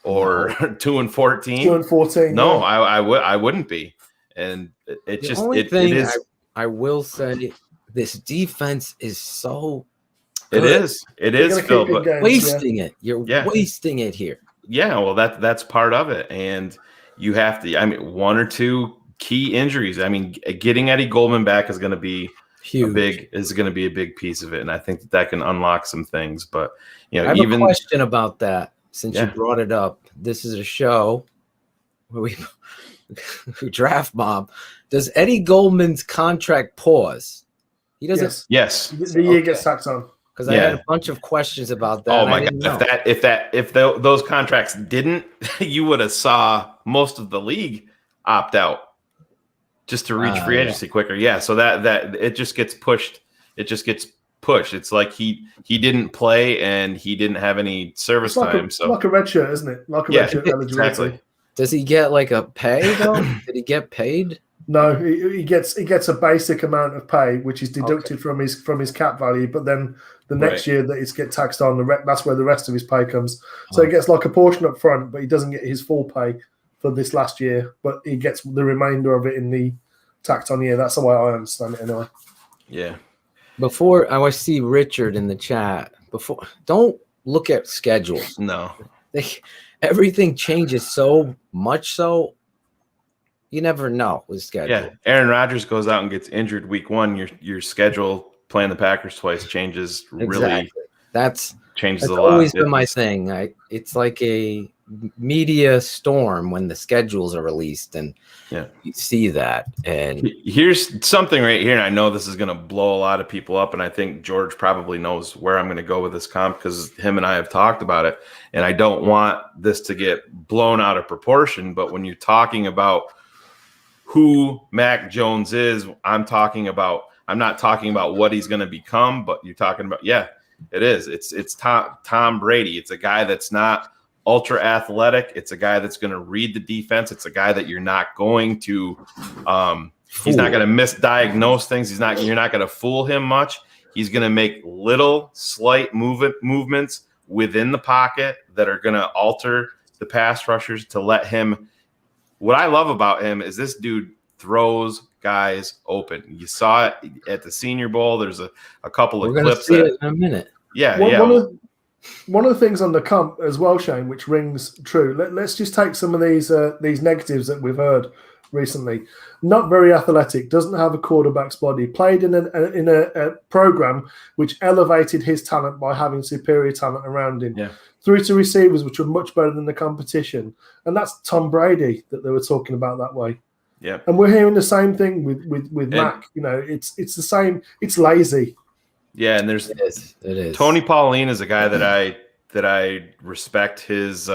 or 2-14? 2-14. No, yeah. I wouldn't be. And it just it is. I will say this defense is so good. It is, Phil, but wasting it. You're wasting it here. Yeah, well, that's part of it, and you have to. I mean, one or two key injuries. I mean, getting Eddie Goldman back is going to be huge. A big piece of it, and I think that can unlock some things. But I have a question about that since you brought it up. This is a show where we draft mob. Does Eddie Goldman's contract pause? He doesn't. Yes. The year gets tacked on. Because I had a bunch of questions about that. Oh my God! If those contracts didn't, you would have saw most of the league opt out just to reach free agency quicker. Yeah, so that it just gets pushed. It just gets pushed. It's like he didn't play and he didn't have any service time. So like a red shirt, isn't it? Like a red shirt eligibility. Exactly. Does he get like a pay though? Did he get paid? No, he gets a basic amount of pay, which is deducted from his cap value. But then the next year that it gets taxed on, that's where the rest of his pay comes. So he gets like a portion up front, but he doesn't get his full pay for this last year. But he gets the remainder of it in the taxed on year. That's the way I understand it anyway. Yeah. Before I see Richard in the chat. Don't look at schedules. No. Everything changes so much so. You never know with schedule. Yeah, Aaron Rodgers goes out and gets injured week 1. Your schedule playing the Packers twice changes really. That's a lot. Always been my thing. It's like a media storm when the schedules are released, and you see that. And here's something right here, and I know this is going to blow a lot of people up, and I think George probably knows where I'm going to go with this comp because him and I have talked about it, and I don't want this to get blown out of proportion. But when you're talking about who Mac Jones is. I'm not talking about what he's going to become, but you're talking about, yeah, it is. It's Tom Brady. It's a guy that's not ultra athletic. It's a guy that's going to read the defense. It's a guy that you're not going to he's not going to misdiagnose things. You're not going to fool him much. He's going to make little slight movements within the pocket that are going to alter the pass rushers to let him. What I love about him is this dude throws guys open. You saw it at the Senior Bowl. There's a couple of clips. See it in a minute. Yeah, One of the things on the comp as well, Shane, which rings true. Let's just take some of these negatives that we've heard recently. Not very athletic, doesn't have a quarterback's body. Played in a program which elevated his talent by having superior talent around him. Yeah. Through to receivers which were much better than the competition, and that's Tom Brady that they were talking about that way. Yeah, and we're hearing the same thing with Mac. You know, it's the same. It's lazy. Yeah, and it is. Tony Pauline is a guy that I respect his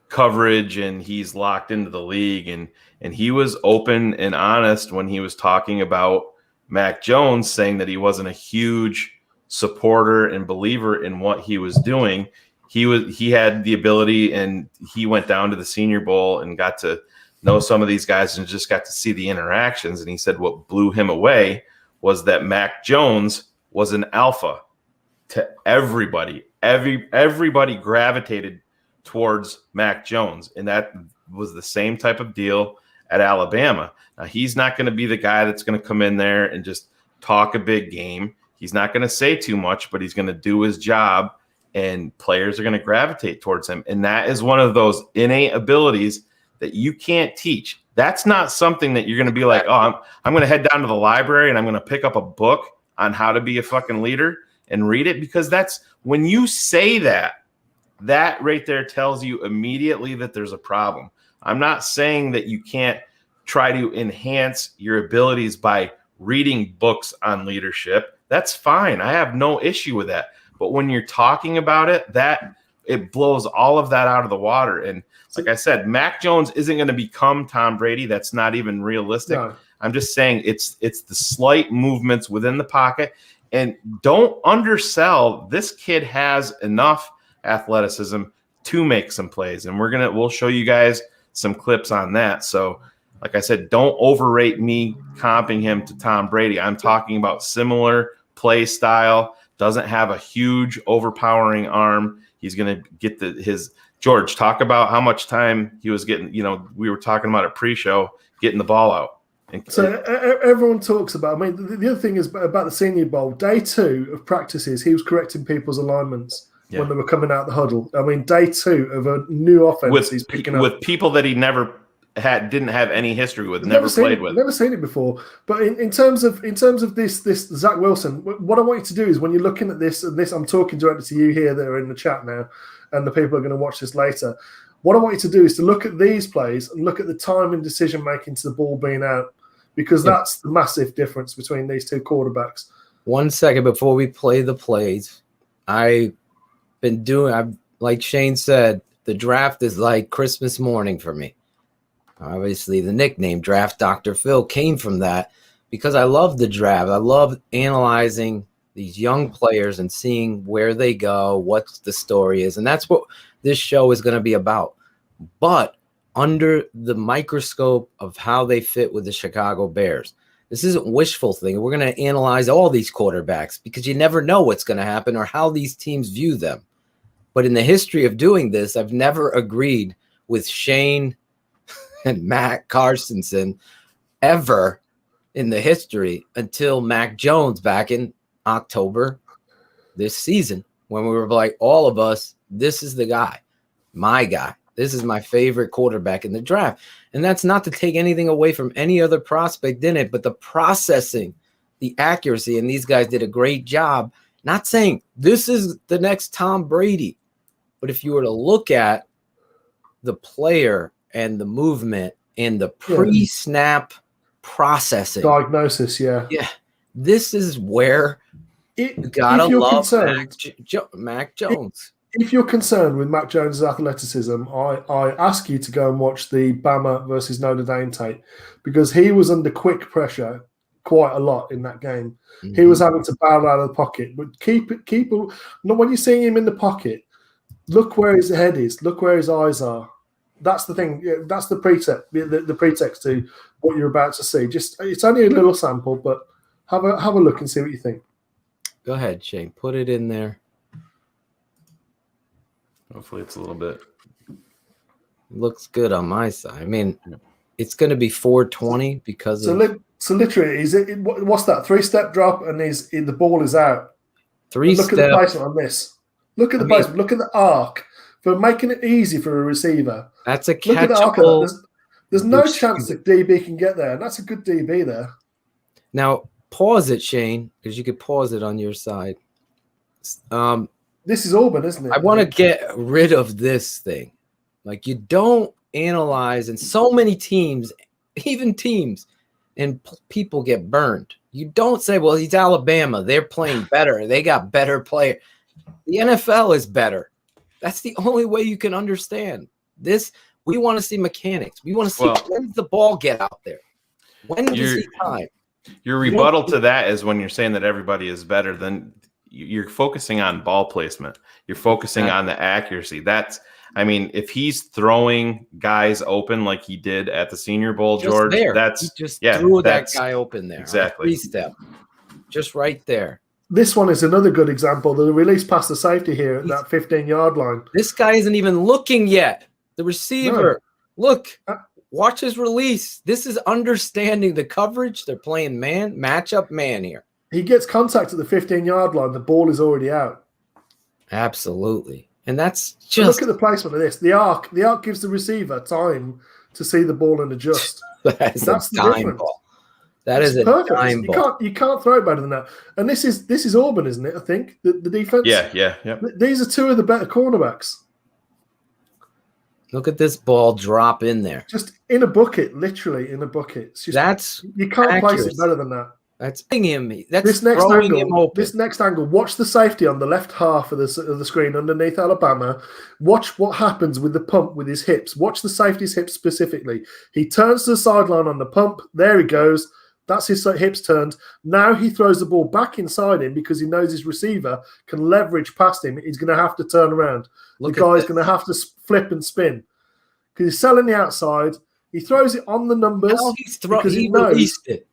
coverage, and he's locked into the league, and he was open and honest when he was talking about Mac Jones, saying that he wasn't a huge supporter and believer in what he was doing. He had the ability, and he went down to the Senior Bowl and got to know some of these guys and just got to see the interactions. And he said what blew him away was that Mac Jones was an alpha to everybody. Everybody gravitated towards Mac Jones, and that was the same type of deal at Alabama. Now, he's not going to be the guy that's going to come in there and just talk a big game. He's not going to say too much, but he's going to do his job, and players are going to gravitate towards him. And that is one of those innate abilities that you can't teach. That's not something that you're going to be like, oh, I'm going to head down to the library and I'm going to pick up a book on how to be a fucking leader and read it, because that's when you say that right there tells you immediately that there's a problem. I'm not saying that you can't try to enhance your abilities by reading books on leadership. That's fine. I have no issue with that. But when you're talking about it, it blows all of that out of the water. And like I said, Mac Jones isn't going to become Tom Brady. That's not even realistic. No. I'm just saying it's the slight movements within the pocket. And don't undersell. This kid has enough athleticism to make some plays. And we'll show you guys some clips on that. So like I said, don't overrate me comping him to Tom Brady. I'm talking about similar play style. Doesn't have a huge overpowering arm. He's going to get his George, talk about how much time he was getting. You know, we were talking about a pre-show, getting the ball out. So everyone talks about, I mean, the other thing is about the Senior Bowl, day 2 of practices, he was correcting people's alignments when they were coming out the huddle. I mean, day 2 of a new offense he's picking up. With people that he didn't have any history with, never played with. Never seen it before. But in terms of this Zach Wilson, what I want you to do is when you're looking at this, I'm talking directly to you here that are in the chat now, and the people are going to watch this later. What I want you to do is to look at these plays and look at the time and decision making to the ball being out, because that's the massive difference between these two quarterbacks. 1 second before we play the plays, I've like Shane said, the draft is like Christmas morning for me. Obviously, the nickname Draft Dr. Phil came from that, because I love the draft. I love analyzing these young players and seeing where they go, what the story is. And that's what this show is going to be about. But under the microscope of how they fit with the Chicago Bears. This isn't wishful thinking. We're going to analyze all these quarterbacks because you never know what's going to happen or how these teams view them. But in the history of doing this, I've never agreed with Shane and Matt Carstensen ever in the history until Mac Jones back in October this season, when we were like, all of us, this is the guy, my guy. This is my favorite quarterback in the draft. And that's not to take anything away from any other prospect in it, but the processing, the accuracy, and these guys did a great job. Not saying this is the next Tom Brady, but if you were to look at the player and the movement and the pre-snap processing. Diagnosis, yeah. This is where you gotta love Mac Jones. if you're concerned with Mac Jones' athleticism, I ask you to go and watch the Bama versus Notre Dame tape, because he was under quick pressure quite a lot in that game. Mm-hmm. He was having to barrel out of the pocket, but keep. Not when you're seeing him in the pocket. Look where his head is. Look where his eyes are. That's the thing. That's the pretext to what you're about to see. Just it's only a little sample, but have a look and see what you think. Go ahead, Shane. Put it in there. Hopefully, it's a little bit. Looks good on my side. I mean, it's going to be 420 because so literally, what's that? 3-step drop, and the ball is out. Look at the placement on this. Look at the placement. Look at the arc for making it easy for a receiver. That's a Look at the arc of catchable. that. There's no chance that DB can get there, and that's a good DB there. Now pause it, Shane, because you could pause it on your side. This is Auburn, isn't it? I want to get rid of this thing. Like, you don't analyze, and so many teams, even teams, and people get burned. You don't say, well, he's Alabama. They're playing better. They got better players. The NFL is better. That's the only way you can understand this. We want to see mechanics. We want to see when does the ball get out there? When does he time? Your rebuttal to that is when you're saying that everybody is better, then you're focusing on ball placement. You're focusing on the accuracy. I mean, if he's throwing guys open like he did at the Senior Bowl, Just George, there. that's he just threw that guy open there. Exactly. 3-step. Just right there. This one is another good example. The release past the safety here at that 15-yard line. This guy isn't even looking yet. The receiver. No. Look. Watch his release. This is understanding the coverage. They're playing matchup man here. He gets contact at the 15-yard line. The ball is already out. Absolutely. And that's just... Look at the placement of this. The arc gives the receiver time to see the ball and adjust. That's a dime ball. That is a dime ball. You can't throw it better than that. And this is Auburn, isn't it? I think the defense. Yeah. These are two of the better cornerbacks. Look at this ball drop in there. Just in a bucket, literally in a bucket. It's just, you can't place it better than that. That's him. That's this next throwing angle. Him open. This next angle. Watch the safety on the left half of the screen underneath Alabama. Watch what happens with the pump with his hips. Watch the safety's hips specifically. He turns to the sideline on the pump. There he goes. That's his hips turned. Now he throws the ball back inside him because he knows his receiver can leverage past him. He's going to have to turn around. The guy's going to have to flip and spin because he's selling the outside. He throws it on the numbers because he released it.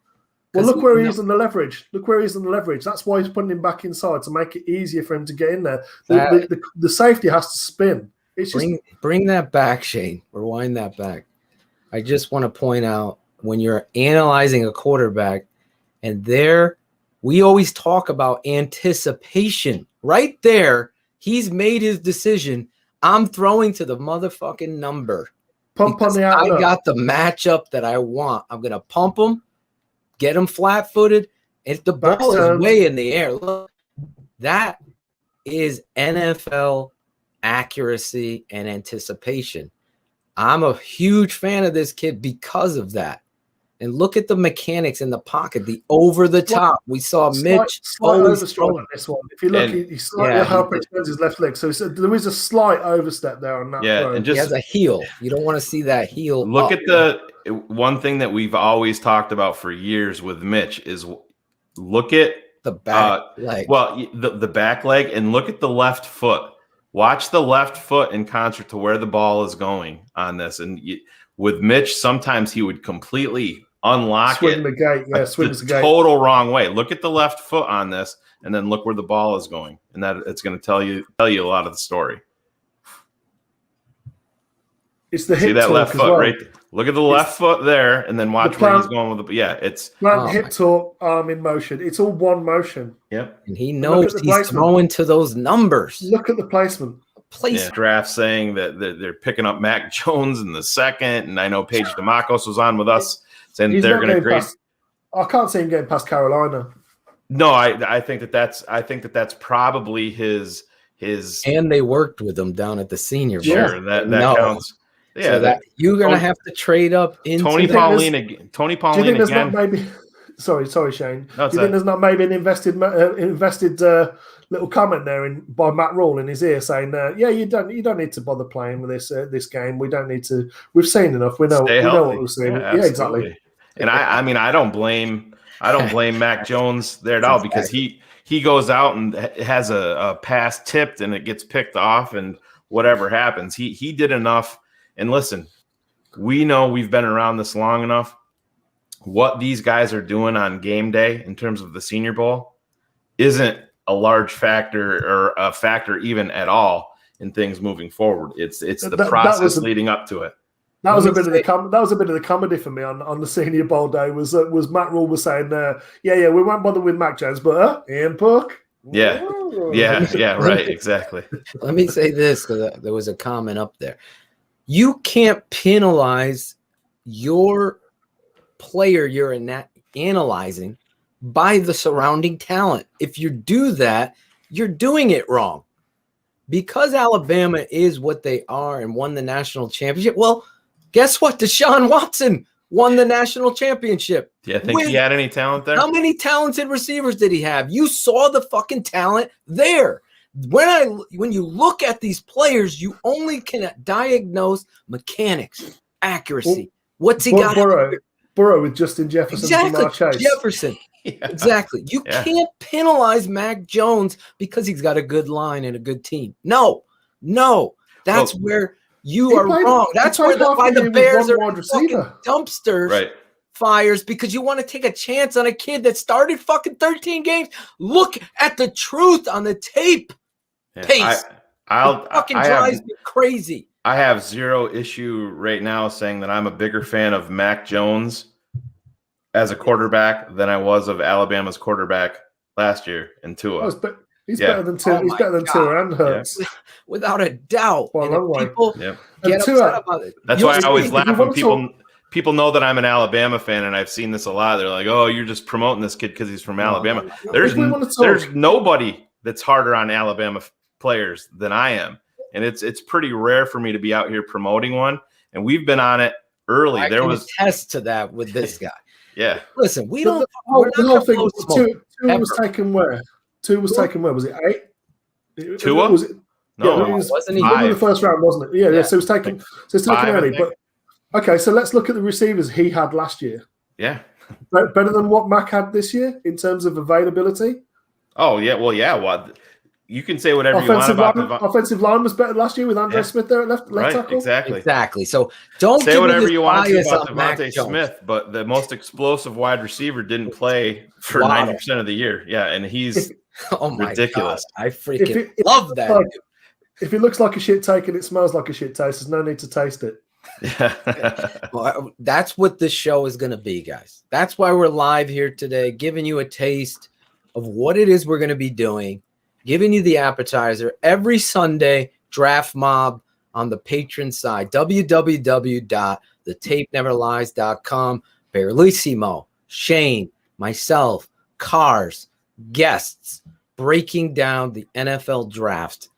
Well, look where he is on the leverage. Look where he is on the leverage. That's why he's putting him back inside to make it easier for him to get in there. The safety has to spin. It's bring that back, Shane. Rewind that back. I just want to point out when you're analyzing a quarterback, and we always talk about anticipation. Right there, he's made his decision. I'm throwing to the motherfucking number. Pump on the outside. I got the matchup that I want. I'm going to pump him. Get him flat-footed. If the ball is way in the air, look, that is NFL accuracy and anticipation. I'm a huge fan of this kid because of that. And look at the mechanics in the pocket, the over-the-top. We saw Mitch always throwing this one. If you look, he slightly extends his left leg. So there is a slight overstep there on that throw. And he has a heel. You don't want to see that heel. Look at the one thing that we've always talked about for years with Mitch is look at the back leg. Well, the back leg, and look at the left foot. Watch the left foot in concert to where the ball is going on this. And with Mitch, sometimes he would completely unlock swing the gate. Swings the gate. Total wrong way. Look at the left foot on this, and then look where the ball is going, and that it's going to tell you a lot of the story. It's the hip See that left foot right there. Look at the left foot there, and then watch where he's going with the. Yeah, it's hip torque, arm in motion. It's all one motion. Yep, and he knows he's throwing to those numbers. Look at the placement. Draft saying that they're picking up Mac Jones in the second, and I know Paige DeMarcos was on with us saying they're going to grade. I can't see him getting past Carolina. No, I think that's probably his. And they worked with him down at the Senior Bowl. Sure, that counts. Yeah, so that you're going to have to trade up into Tony Pauline again. Do you think there's not maybe Sorry, Shane. No, do you think there's not maybe an invested little comment there by Matt Rule in his ear saying, "Yeah, you don't need to bother playing with this game. We don't need to. We've seen enough. We know what we're seeing." Yeah, exactly. And I mean, I don't blame Mac Jones there at all, because he goes out and has a pass tipped and it gets picked off and whatever happens. He did enough. And listen, we know we've been around this long enough. What these guys are doing on game day in terms of the Senior Bowl isn't a large factor or a factor even at all in things moving forward. It's the process leading up to it. That was a bit of the comedy for me on the Senior Bowl day. Was Matt Rule was saying, yeah, we won't bother with Mac Jones, but Ian Puck. Yeah, right, exactly. Let me say this, because there was a comment up there. You can't penalize your player you're analyzing by the surrounding talent. If you do that, you're doing it wrong. Because Alabama is what they are and won the national championship, well, guess what? Deshaun Watson won the national championship. Do you think he had any talent there? How many talented receivers did he have? You saw the fucking talent there. When you look at these players, you only can diagnose mechanics, accuracy. What's he got? Burrow with Justin Jefferson. Exactly, Jefferson. Yeah. Exactly. You can't penalize Mac Jones because he's got a good line and a good team. No. That's where you are wrong. That's why the Bears are fucking dumpsters fires, because you want to take a chance on a kid that started fucking 13 games. Look at the truth on the tape. Pace. It fucking drives me crazy. I have zero issue right now saying that I'm a bigger fan of Mac Jones as a quarterback than I was of Alabama's quarterback last year in Tua. He's better than Tua. He's better than Tua and Hurts, without a doubt. People get upset about it. That's why I always laugh when people know that I'm an Alabama fan, and I've seen this a lot. They're like, "Oh, you're just promoting this kid because he's from Alabama." There's nobody that's harder on Alabama players than I am. And it's pretty rare for me to be out here promoting one. And we've been on it early. I can attest to that with this guy. Yeah. Listen, we're the whole thing. Two was taken where? Two was taken where? Was it 8? Tua? Was it? No, it was, wasn't he? In the first round, wasn't it? Yeah. So it was taken. So it's taken early. But okay, so let's look at the receivers he had last year. Yeah. Better than what Mac had this year in terms of availability. Oh yeah. Well, yeah. What? You can say whatever you want about offensive line was better last year with Andre Smith there at left tackle. Exactly. So don't say whatever you want about Devontae Smith, but the most explosive wide receiver didn't play for 90% of the year. Yeah, and he's ridiculous. God, I freaking love that. Like, if it looks like a shit take and it smells like a shit taste, there's no need to taste it. Well, that's what this show is going to be, guys. That's why we're live here today, giving you a taste of what it is we're going to be doing. Giving you the appetizer every Sunday, Draft Mob on the Patron side, www.thetapeneverlies.com. Barlissimo, Shane, myself, Cars, guests, breaking down the NFL draft,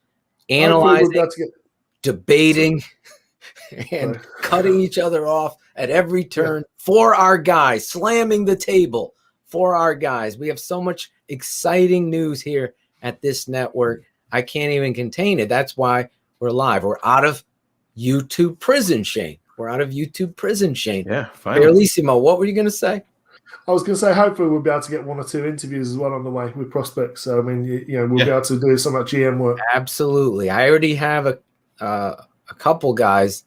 analyzing, debating, and cutting each other off at every turn for our guys, slamming the table for our guys. We have so much exciting news here at this network. I can't even contain it. That's why we're live. We're out of YouTube prison, Shane. Yeah, finally. Barlissimo, what were you going to say? I was going to say, hopefully we'll be able to get 1 or 2 interviews as well on the way with prospects. So, I mean, we'll be able to do some of that GM work. Absolutely. I already have a couple guys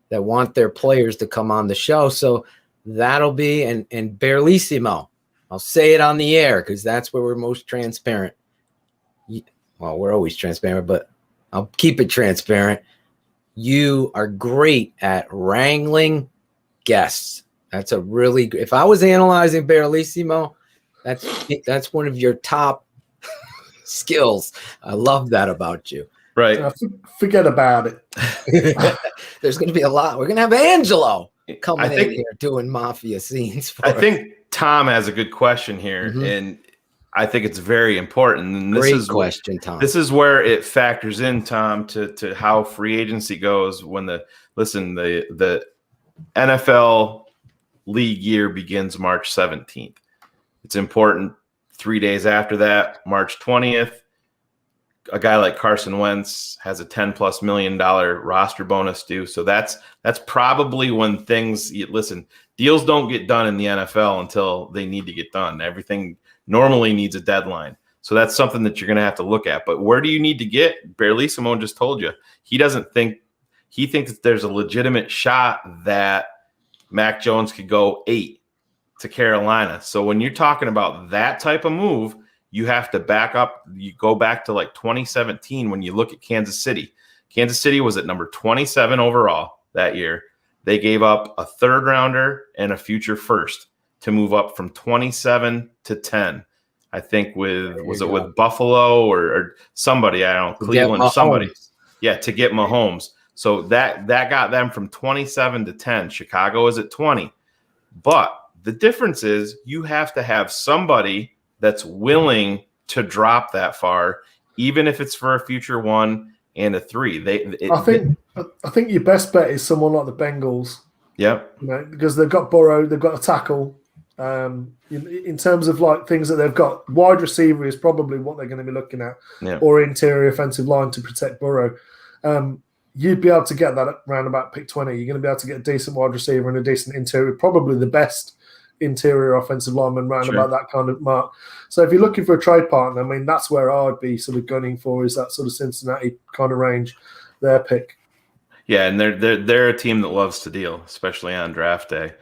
that want their players to come on the show. So that'll be, and Barlissimo, I'll say it on the air because that's where we're most transparent. Well, we're always transparent, but I'll keep it transparent. You are great at wrangling guests. That's a really good. If I was analyzing Barlissimo, that's one of your top skills. I love that about you. Right. Forget about it. There's going to be a lot. We're going to have Angelo coming in here doing mafia scenes. I think Tom has a good question here, and I think it's very important. And Great question, Tom. This is where it factors in, Tom, to how free agency goes when the NFL league year begins March 17th. It's important. 3 days after that, March 20th, a guy like Carson Wentz has a $10+ million roster bonus due. So that's probably when things, listen, deals don't get done in the NFL until they need to get done. Everything normally needs a deadline. So that's something that you're going to have to look at. But where do you need to get? Barely Simone just told you. He thinks that there's a legitimate shot that Mac Jones could go 8 to Carolina. So when you're talking about that type of move, you have to back up. You go back to like 2017 when you look at Kansas City. Kansas City was at number 27 overall that year. They gave up a 3rd rounder and a future first to move up from 27 to 10. I think with Buffalo or somebody, I don't know, Cleveland, somebody. Yeah, to get Mahomes. So that got them from 27 to 10. Chicago is at 20. But the difference is you have to have somebody that's willing to drop that far, even if it's for a future 1 and a 3. I think your best bet is someone like the Bengals. Yep. Because they've got Burrow, they've got a tackle. In terms of like things that they've got, wide receiver is probably what they're going to be looking at, or interior offensive line to protect Burrow. You'd be able to get that around about pick 20. You're going to be able to get a decent wide receiver and a decent interior, probably the best interior offensive lineman round about that kind of mark. So if you're looking for a trade partner, I mean, that's where I'd be sort of gunning for, is that sort of Cincinnati kind of range, their pick. Yeah, and they're a team that loves to deal, especially on draft day.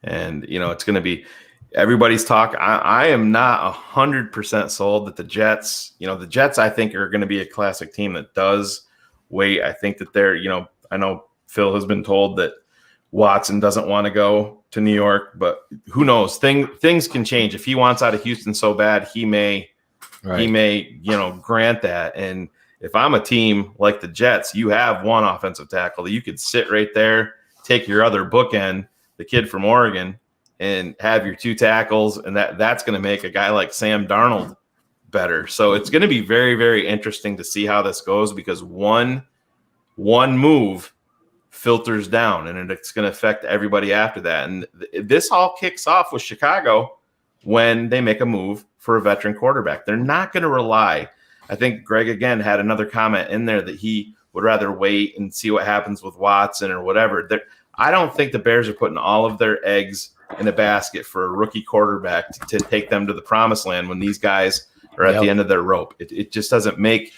And, it's going to be everybody's talk. I am not 100% sold that the Jets, the Jets, I think, are going to be a classic team that does wait. I think that they're, I know Phil has been told that Watson doesn't want to go to New York, but who knows? Things can change. If he wants out of Houston so bad, he may, grant that. And if I'm a team like the Jets, you have one offensive tackle that you could sit right there, take your other bookend, the kid from Oregon, and have your 2 tackles, and that's going to make a guy like Sam Darnold better. So it's going to be very, very interesting to see how this goes, because one move filters down, and it's going to affect everybody after that. And this all kicks off with Chicago when they make a move for a veteran quarterback. They're not going to rely. I think Greg, again, had another comment in there that he would rather wait and see what happens with Watson or whatever. I don't think the Bears are putting all of their eggs in a basket for a rookie quarterback to take them to the promised land when these guys are at the end of their rope. It just doesn't make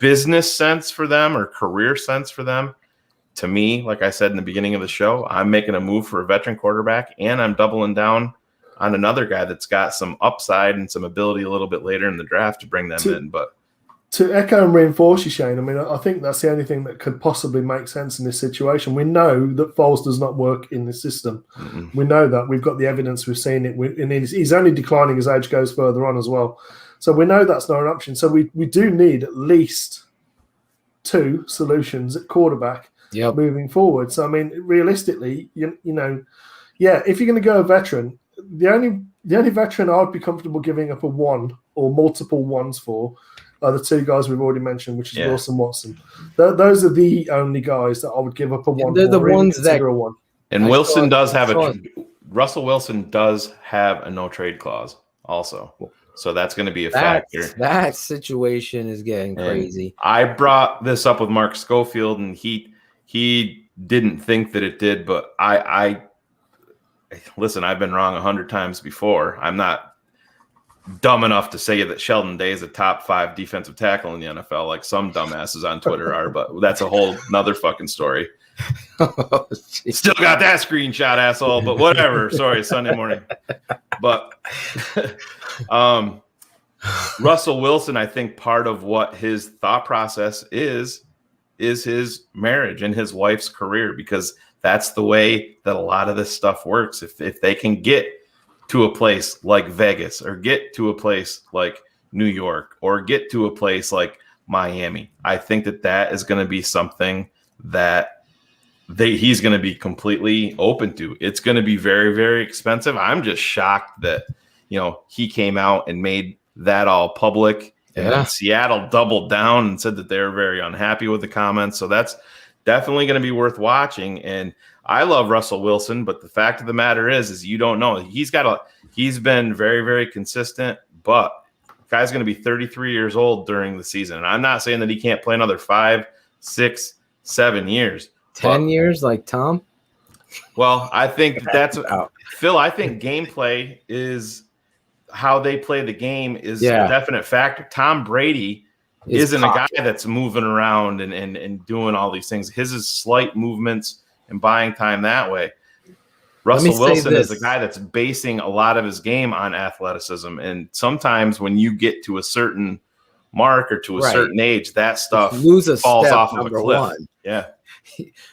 business sense for them or career sense for them. To me, like I said in the beginning of the show, I'm making a move for a veteran quarterback, and I'm doubling down on another guy that's got some upside and some ability a little bit later in the draft to bring them in. But to echo and reinforce you, Shane, I mean, I think that's the only thing that could possibly make sense in this situation. We know that Foles does not work in the system. Mm-hmm. We know that. We've got the evidence. We've seen it. And he's only declining as age goes further on as well. So we know that's not an option. So we do need at least 2 solutions at quarterback moving forward. So, I mean, realistically, if you're going to go a veteran, the only veteran I would be comfortable giving up a 1 or multiple ones for are the 2 guys we've already mentioned, which is Wilson, Watson. Those are the only guys that I would give up a 1 They're for. the ones that a 1. And Wilson does have Russell Wilson does have a no trade clause also. So that's going to be a factor. That situation is getting crazy. I brought this up with Mark Schofield, and he didn't think that it did, but I listen, I've been wrong 100 times before. I'm not dumb enough to say that Sheldon Day is a top 5 defensive tackle in the NFL like some dumbasses on Twitter are, but that's a whole nother fucking story. Still got that screenshot, asshole, but whatever. Sorry, Sunday morning. But Russell Wilson, I think part of what his thought process is his marriage and his wife's career, because that's the way that a lot of this stuff works. If they can get to a place like Vegas, or get to a place like New York, or get to a place like Miami, I think that is going to be something that he's going to be completely open to. It's going to be very, very expensive. I'm just shocked that, he came out and made that all public. And then Seattle doubled down and said that they were very unhappy with the comments. So that's definitely going to be worth watching. And I love Russell Wilson, but the fact of the matter is you don't know. He's got He's been very, very consistent, but guy's going to be 33 years old during the season. And I'm not saying that he can't play another 5, 6, 7 years. 10 years like Tom? Well, I think that's Phil. I think gameplay is how they play the game is a definite factor. Tom Brady isn't a guy that's moving around and doing all these things. His is slight movements and buying time that way. Russell Wilson is a guy that's basing a lot of his game on athleticism. And sometimes when you get to a certain mark or to a certain age, that stuff falls off of a cliff. Yeah.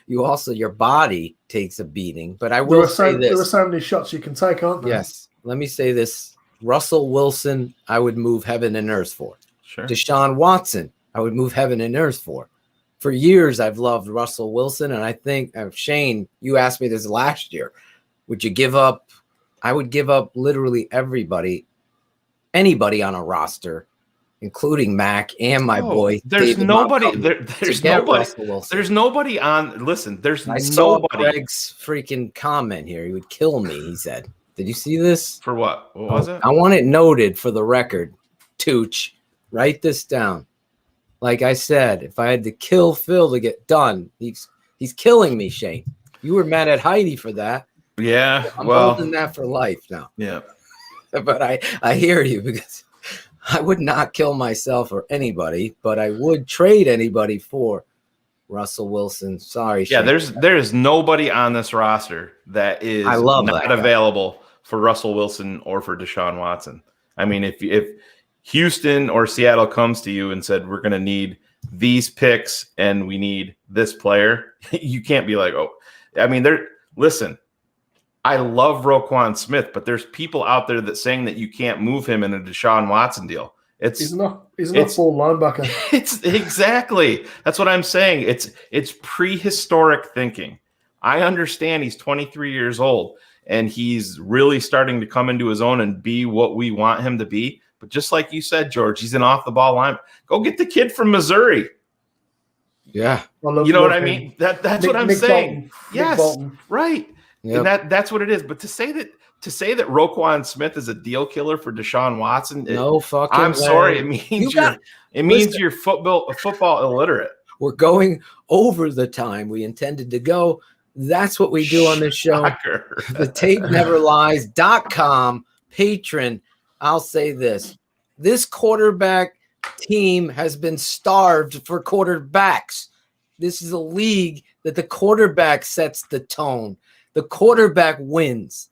You also, your body takes a beating. But I will say this. There are so many shots you can take, aren't there? Yes. Let me say this. Russell Wilson, I would move heaven and earth for. Sure. Deshaun Watson, I would move heaven and earth for. For years, I've loved Russell Wilson. And I think, Shane, you asked me this last year. Would you give up? I would give up literally anybody on a roster, including Mac and my boy. There's nobody. There's nobody on. Listen, there's I saw nobody. Greg's freaking comment here. He would kill me. He said, "Did you see this? For what? What was it? I want it noted for the record. Tooch, write this down. Like I said, if I had to kill Phil to get done, he's killing me, Shane. You were mad at Heidi for that. Yeah, I'm holding that for life now. Yeah, but I hear you, because I would not kill myself or anybody, but I would trade anybody for Russell Wilson. Sorry, Shane. Yeah, there's nobody on this roster that is not available for Russell Wilson or for Deshaun Watson. I mean, if Houston or Seattle comes to you and said, we're going to need these picks and we need this player, you can't be like, oh, I mean, listen, I love Roquan Smith, but there's people out there that saying that you can't move him in a Deshaun Watson deal. He's not full linebacker. It's exactly. That's what I'm saying. It's prehistoric thinking. I understand he's 23 years old and he's really starting to come into his own and be what we want him to be. But just like you said, George, he's an off the ball line. Go get the kid from Missouri. Yeah. You know what I mean? That's what I'm saying. Yes. Right. Yep. And that's what it is. But to say that Roquan Smith is a deal killer for Deshaun Watson, I'm sorry. It means you're football illiterate. We're going over the time we intended to go. That's what we do on this show. The tape never lies.com, Patron. I'll say this. This quarterback team has been starved for quarterbacks. This is a league that the quarterback sets the tone. The quarterback wins.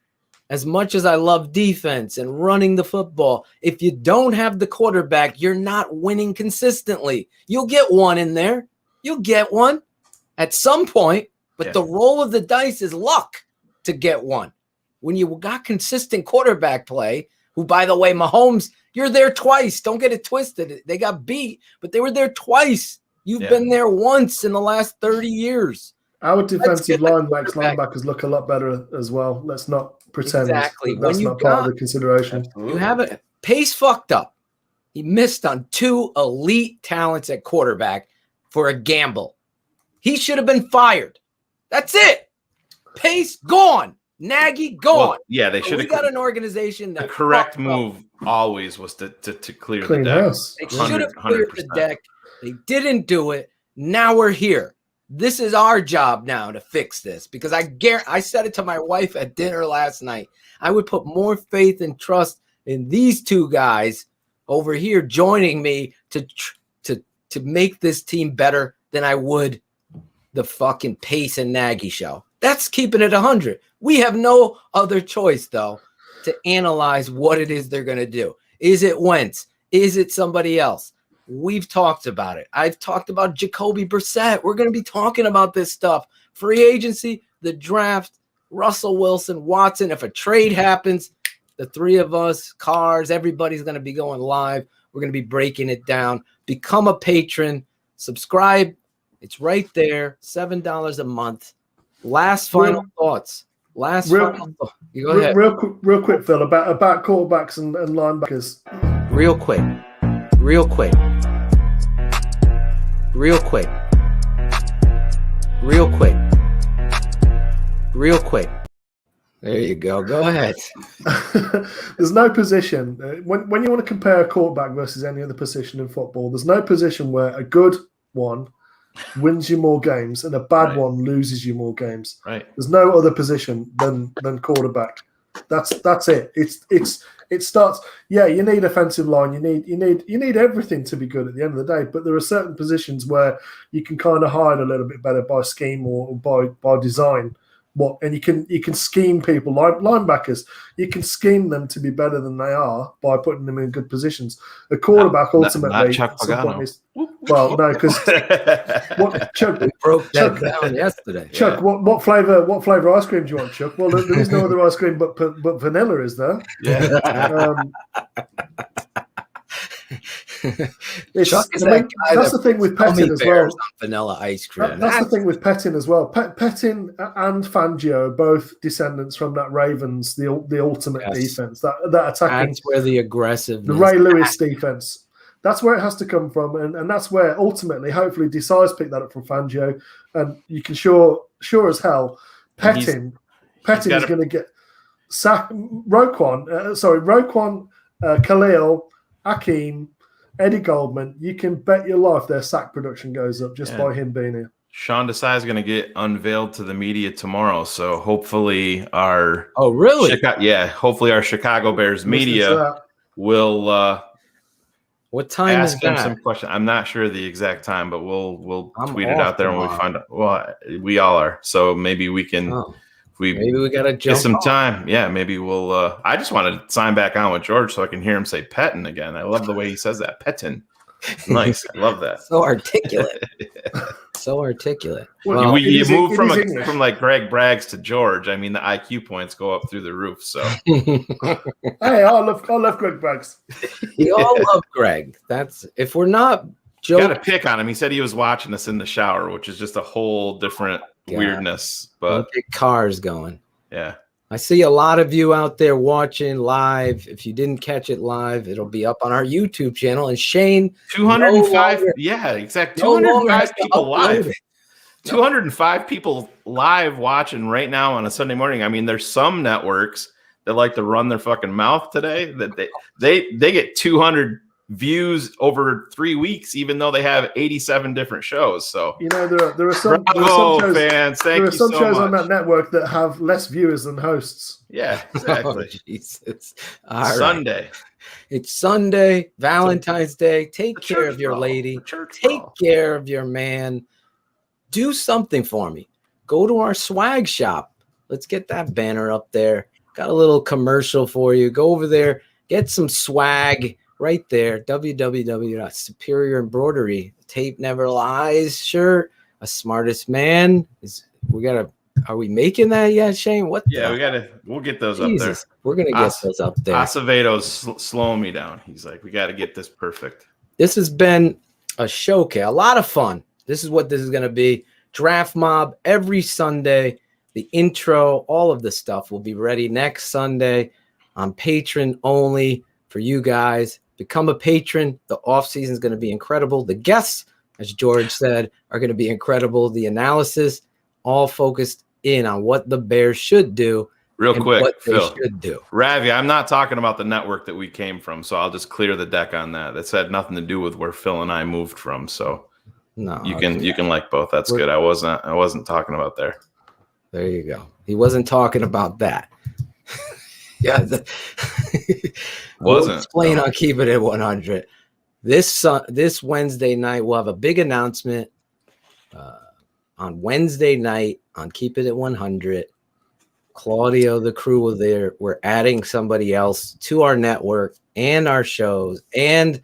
As much as I love defense and running the football, if you don't have the quarterback, you're not winning consistently. You'll get one in there. You'll get one at some point, but the roll of the dice is luck to get one. When you got consistent quarterback play, who, by the way, Mahomes, you're there twice. Don't get it twisted. They got beat, but they were there twice. You've been there once in the last 30 years. Our defensive linebackers look a lot better as well. Let's not pretend that's not part of the consideration. You have it. Pace fucked up. He missed on 2 elite talents at quarterback for a gamble. He should have been fired. That's it. Pace gone. Nagy gone. Well, yeah, they should have got an organization that the correct move always was to clear the deck. House. They should have cleared the deck. They didn't do it. Now we're here. This is our job now to fix this, because I said it to my wife at dinner last night. I would put more faith and trust in these two guys over here joining me to make this team better than I would the fucking Pace and Nagy show. That's keeping it 100. We have no other choice, though, to analyze what it is they're going to do. Is it Wentz? Is it somebody else? We've talked about it. I've talked about Jacoby Brissett. We're going to be talking about this stuff. Free agency, the draft, Russell Wilson, Watson. If a trade happens, the three of us, Cars, everybody's going to be going live. We're going to be breaking it down. Become a patron. Subscribe. It's right there. $7 a month. Last final thoughts. You go ahead. Real quick, Phil, about quarterbacks and linebackers. Real quick. There you go. Go ahead. There's no position when you want to compare a quarterback versus any other position in football. There's no position where a good one wins you more games and a bad one loses you more games. Right. There's no other position than quarterback. That's it. It starts. Yeah, you need offensive line. You need everything to be good at the end of the day. But there are certain positions where you can kind of hide a little bit better by scheme or by design. And you can scheme people like linebackers. You can scheme them to be better than they are by putting them in good positions. A quarterback ultimately, not Chuck Pagano. Well, no, because Chuck We broke that down yesterday. Chuck, what flavor ice cream do you want, Chuck? Well, there is no other ice cream but vanilla, is there? Yeah. Chuck is that guy that's the thing with Pettin as well. Vanilla ice cream. That's the thing with Pettin as well. Pettin and Fangio, both descendants from that Ravens, the ultimate defense, that attacking. That's where the aggressive, the Ray Lewis defense. That's where it has to come from, and that's where ultimately, hopefully, Desai's picked that up from Fangio, and you can sure as hell, Pettin is going to get Roquan, Khalil, Akeem, Eddie Goldman. You can bet your life their sack production goes up just by him being here. Sean Desai is going to get unveiled to the media tomorrow, so hopefully our hopefully our Chicago Bears media will. What time ask is him that? some question. I'm not sure the exact time, but we'll tweet it out there when we find out. Well, we all are, so maybe we can. Maybe we gotta get some time. Yeah, maybe we'll. I just want to sign back on with George so I can hear him say Pettin again. I love the way he says that. Pettin. Nice. I love that. So articulate. So articulate. Well, you move from like Greg Braggs to George. I mean, the IQ points go up through the roof. So hey, I love Greg Braggs. We all love Greg. That's if we're not joking. Got to pick on him. He said he was watching us in the shower, which is just a whole different weirdness. But don't get cars going. Yeah. I see a lot of you out there watching live. If you didn't catch it live, it'll be up on our YouTube channel. And Shane, 205. Yeah, exactly. 205 people live. 205 people live watching right now on a Sunday morning. I mean, there's some networks that like to run their fucking mouth today that they get 200 views over 3 weeks, even though they have 87 different shows. So there are some fans. There are some shows on that network that have less viewers than hosts. Yeah, exactly. Jesus. Sunday. Right. It's Sunday, Valentine's Day. Take care of your lady. Take care of your man. Do something for me. Go to our swag shop. Let's get that banner up there. Got a little commercial for you. Go over there. Get some swag. Right there, www.Superior Embroidery. Tape never lies shirt. A smartest man are we making that yet, Shane? We'll get those up there. We're gonna get those up there. Aceveto's slowing me down. He's like, we got to get this perfect. This has been a showcase, a lot of fun. This is what this is gonna be. Draft Mob every Sunday. The intro, all of the stuff will be ready next Sunday on Patron only for you guys. Become a patron. The offseason is going to be incredible. The guests, as George said, are going to be incredible. The analysis, all focused in on what the Bears should do. Real quick, what they Phil, should do. Ravi, I'm not talking about the network that we came from, so I'll just clear the deck on that. That's had nothing to do with where Phil and I moved from. So no, you can like both. That's good. I wasn't talking about there. There you go. He wasn't talking about that. Yeah, we'll explain on Keep It at 100. This Wednesday night, we'll have a big announcement on Wednesday night on Keep It at 100. Claudio, the crew will there. We're adding somebody else to our network and our shows and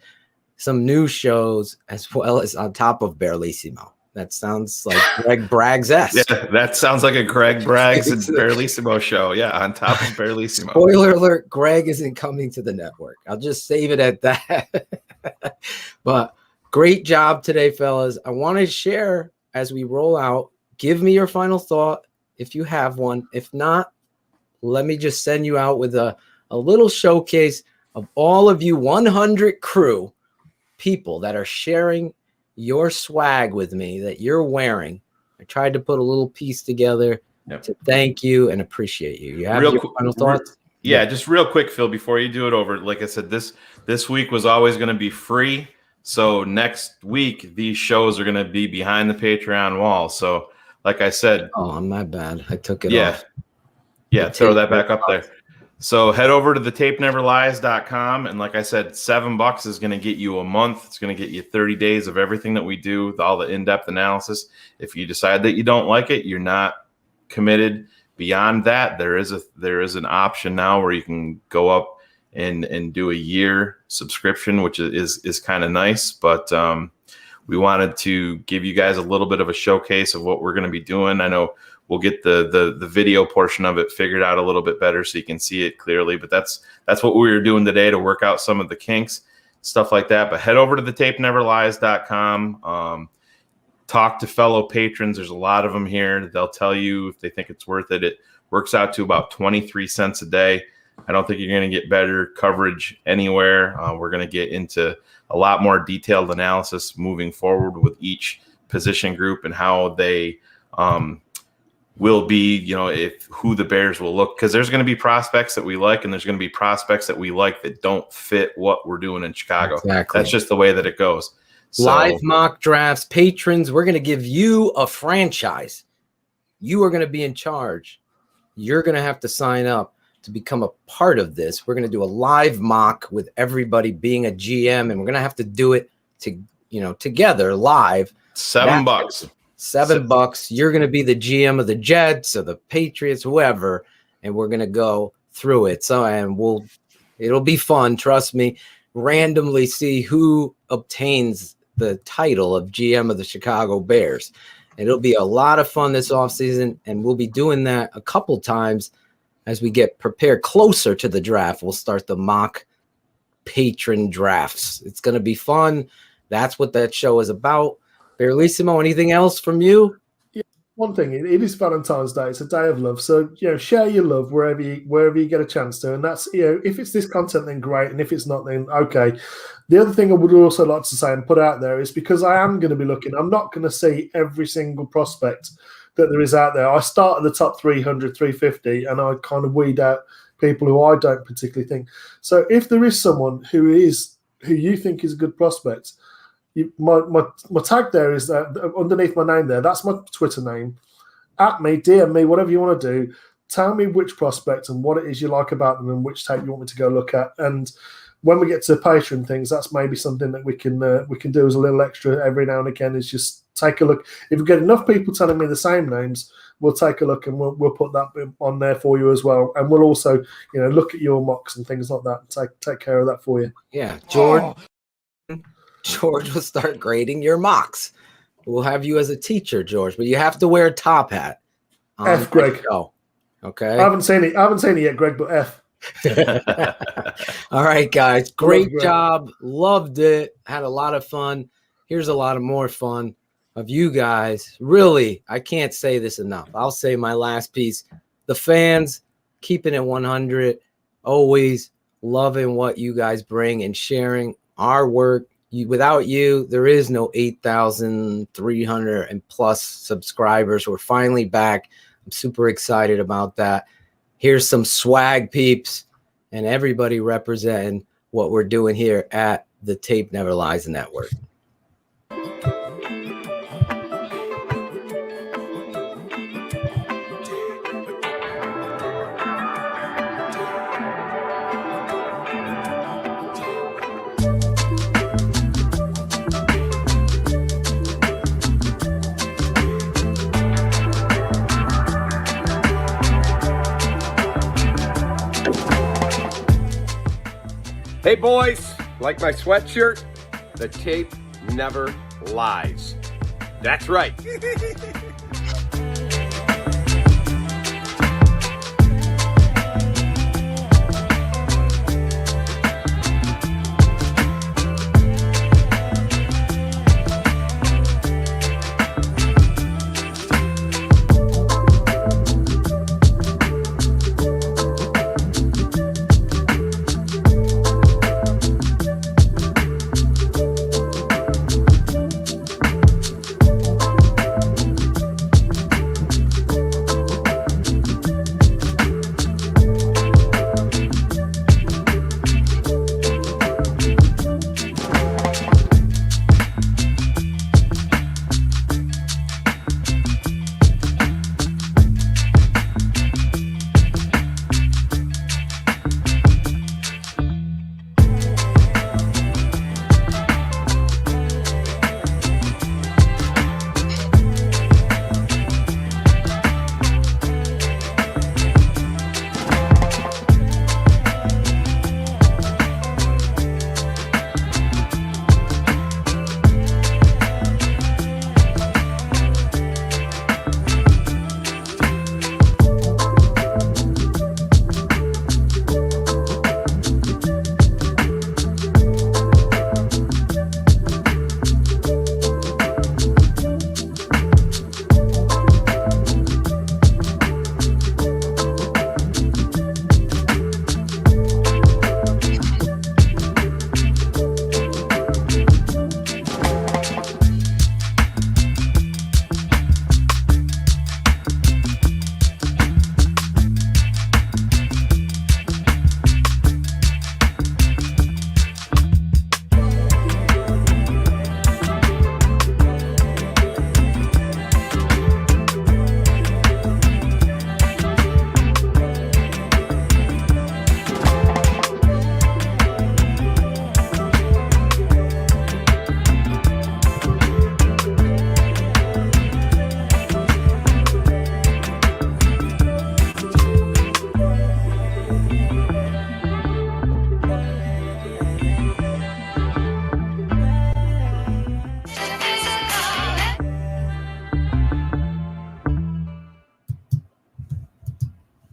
some new shows as well as on top of Barlissimo. That sounds like Greg Braggs-esque. Yeah, that sounds like a Greg Braggs and Barlissimo show. Yeah, on top of Barlissimo. Spoiler alert, Greg isn't coming to the network. I'll just save it at that. But great job today, fellas. I want to share as we roll out. Give me your final thought if you have one. If not, let me just send you out with a little showcase of all of you 100 crew people that are sharing your swag with me that you're wearing. I tried to put a little piece together to thank you and appreciate you. You have Real your quick, final thoughts? Yeah, just real quick, Phil, before you do it over, like I said, this week was always going to be free. So next week, these shows are going to be behind the Patreon wall. So like I said. Oh, I'm not bad. I took it off. Yeah, throw that back up there. So head over to thetapeneverlies.com. And like I said, $7 is going to get you a month. It's going to get you 30 days of everything that we do, all the in-depth analysis. If you decide that you don't like it, you're not committed. Beyond that, there is an option now where you can go up and do a year subscription, which is kind of nice. But we wanted to give you guys a little bit of a showcase of what we're going to be doing. I know we'll get the video portion of it figured out a little bit better so you can see it clearly. But that's what we were doing today to work out some of the kinks, stuff like that. But head over to thetapeneverlies.com. Talk to fellow patrons. There's a lot of them here. They'll tell you if they think it's worth it. It works out to about 23 cents a day. I don't think you're going to get better coverage anywhere. We're going to get into a lot more detailed analysis moving forward with each position group and how they will be, if who the Bears will look, because there's going to be prospects that we like and there's going to be prospects that we like that don't fit what we're doing in Chicago. Exactly. That's just the way that it goes. So, live mock drafts, patrons, we're going to give you a franchise. You are going to be in charge. You're going to have to sign up to become a part of this. We're going to do a live mock with everybody being a GM, and we're going to have to do it together live. $7. $7. You're going to be the GM of the Jets or the Patriots, whoever, and we're going to go through it. It'll be fun. Trust me. Randomly see who obtains the title of GM of the Chicago Bears. And it'll be a lot of fun this offseason, and we'll be doing that a couple times as we get prepared closer to the draft. We'll start the mock patron drafts. It's going to be fun. That's what that show is about. Barrelissimo, anything else from you? Yeah, one thing, it is Valentine's Day. It's a day of love. So, share your love wherever you get a chance to. And that's, if it's this content, then great. And if it's not, then okay. The other thing I would also like to say and put out there is because I am going to be looking, I'm not going to see every single prospect that there is out there. I start at the top 300, 350, and I kind of weed out people who I don't particularly think. So if there is someone who you think is a good prospect, my tag there is that underneath my name there. That's my Twitter name. At me, DM me, whatever you want to do. Tell me which prospect and what it is you like about them and which tape you want me to go look at. And when we get to Patreon things, that's maybe something that we can do as a little extra every now and again. Is just take a look. If we get enough people telling me the same names, we'll take a look and we'll put that on there for you as well. And we'll also look at your mocks and things like that and take care of that for you. Yeah, George will start grading your mocks. We'll have you as a teacher, George, but you have to wear a top hat. F, Greg. Okay. I haven't seen it yet, Greg, but F. All right, guys. Great job. Loved it. Had a lot of fun. Here's a lot of more fun of you guys. Really, I can't say this enough. I'll say my last piece. The fans keeping it 100, always loving what you guys bring and sharing our work. Without you, there is no 8,300 and plus subscribers. We're finally back. I'm super excited about that. Here's some swag, peeps, and everybody representing what we're doing here at the Tape Never Lies Network. Hey boys, like my sweatshirt? The tape never lies. That's right.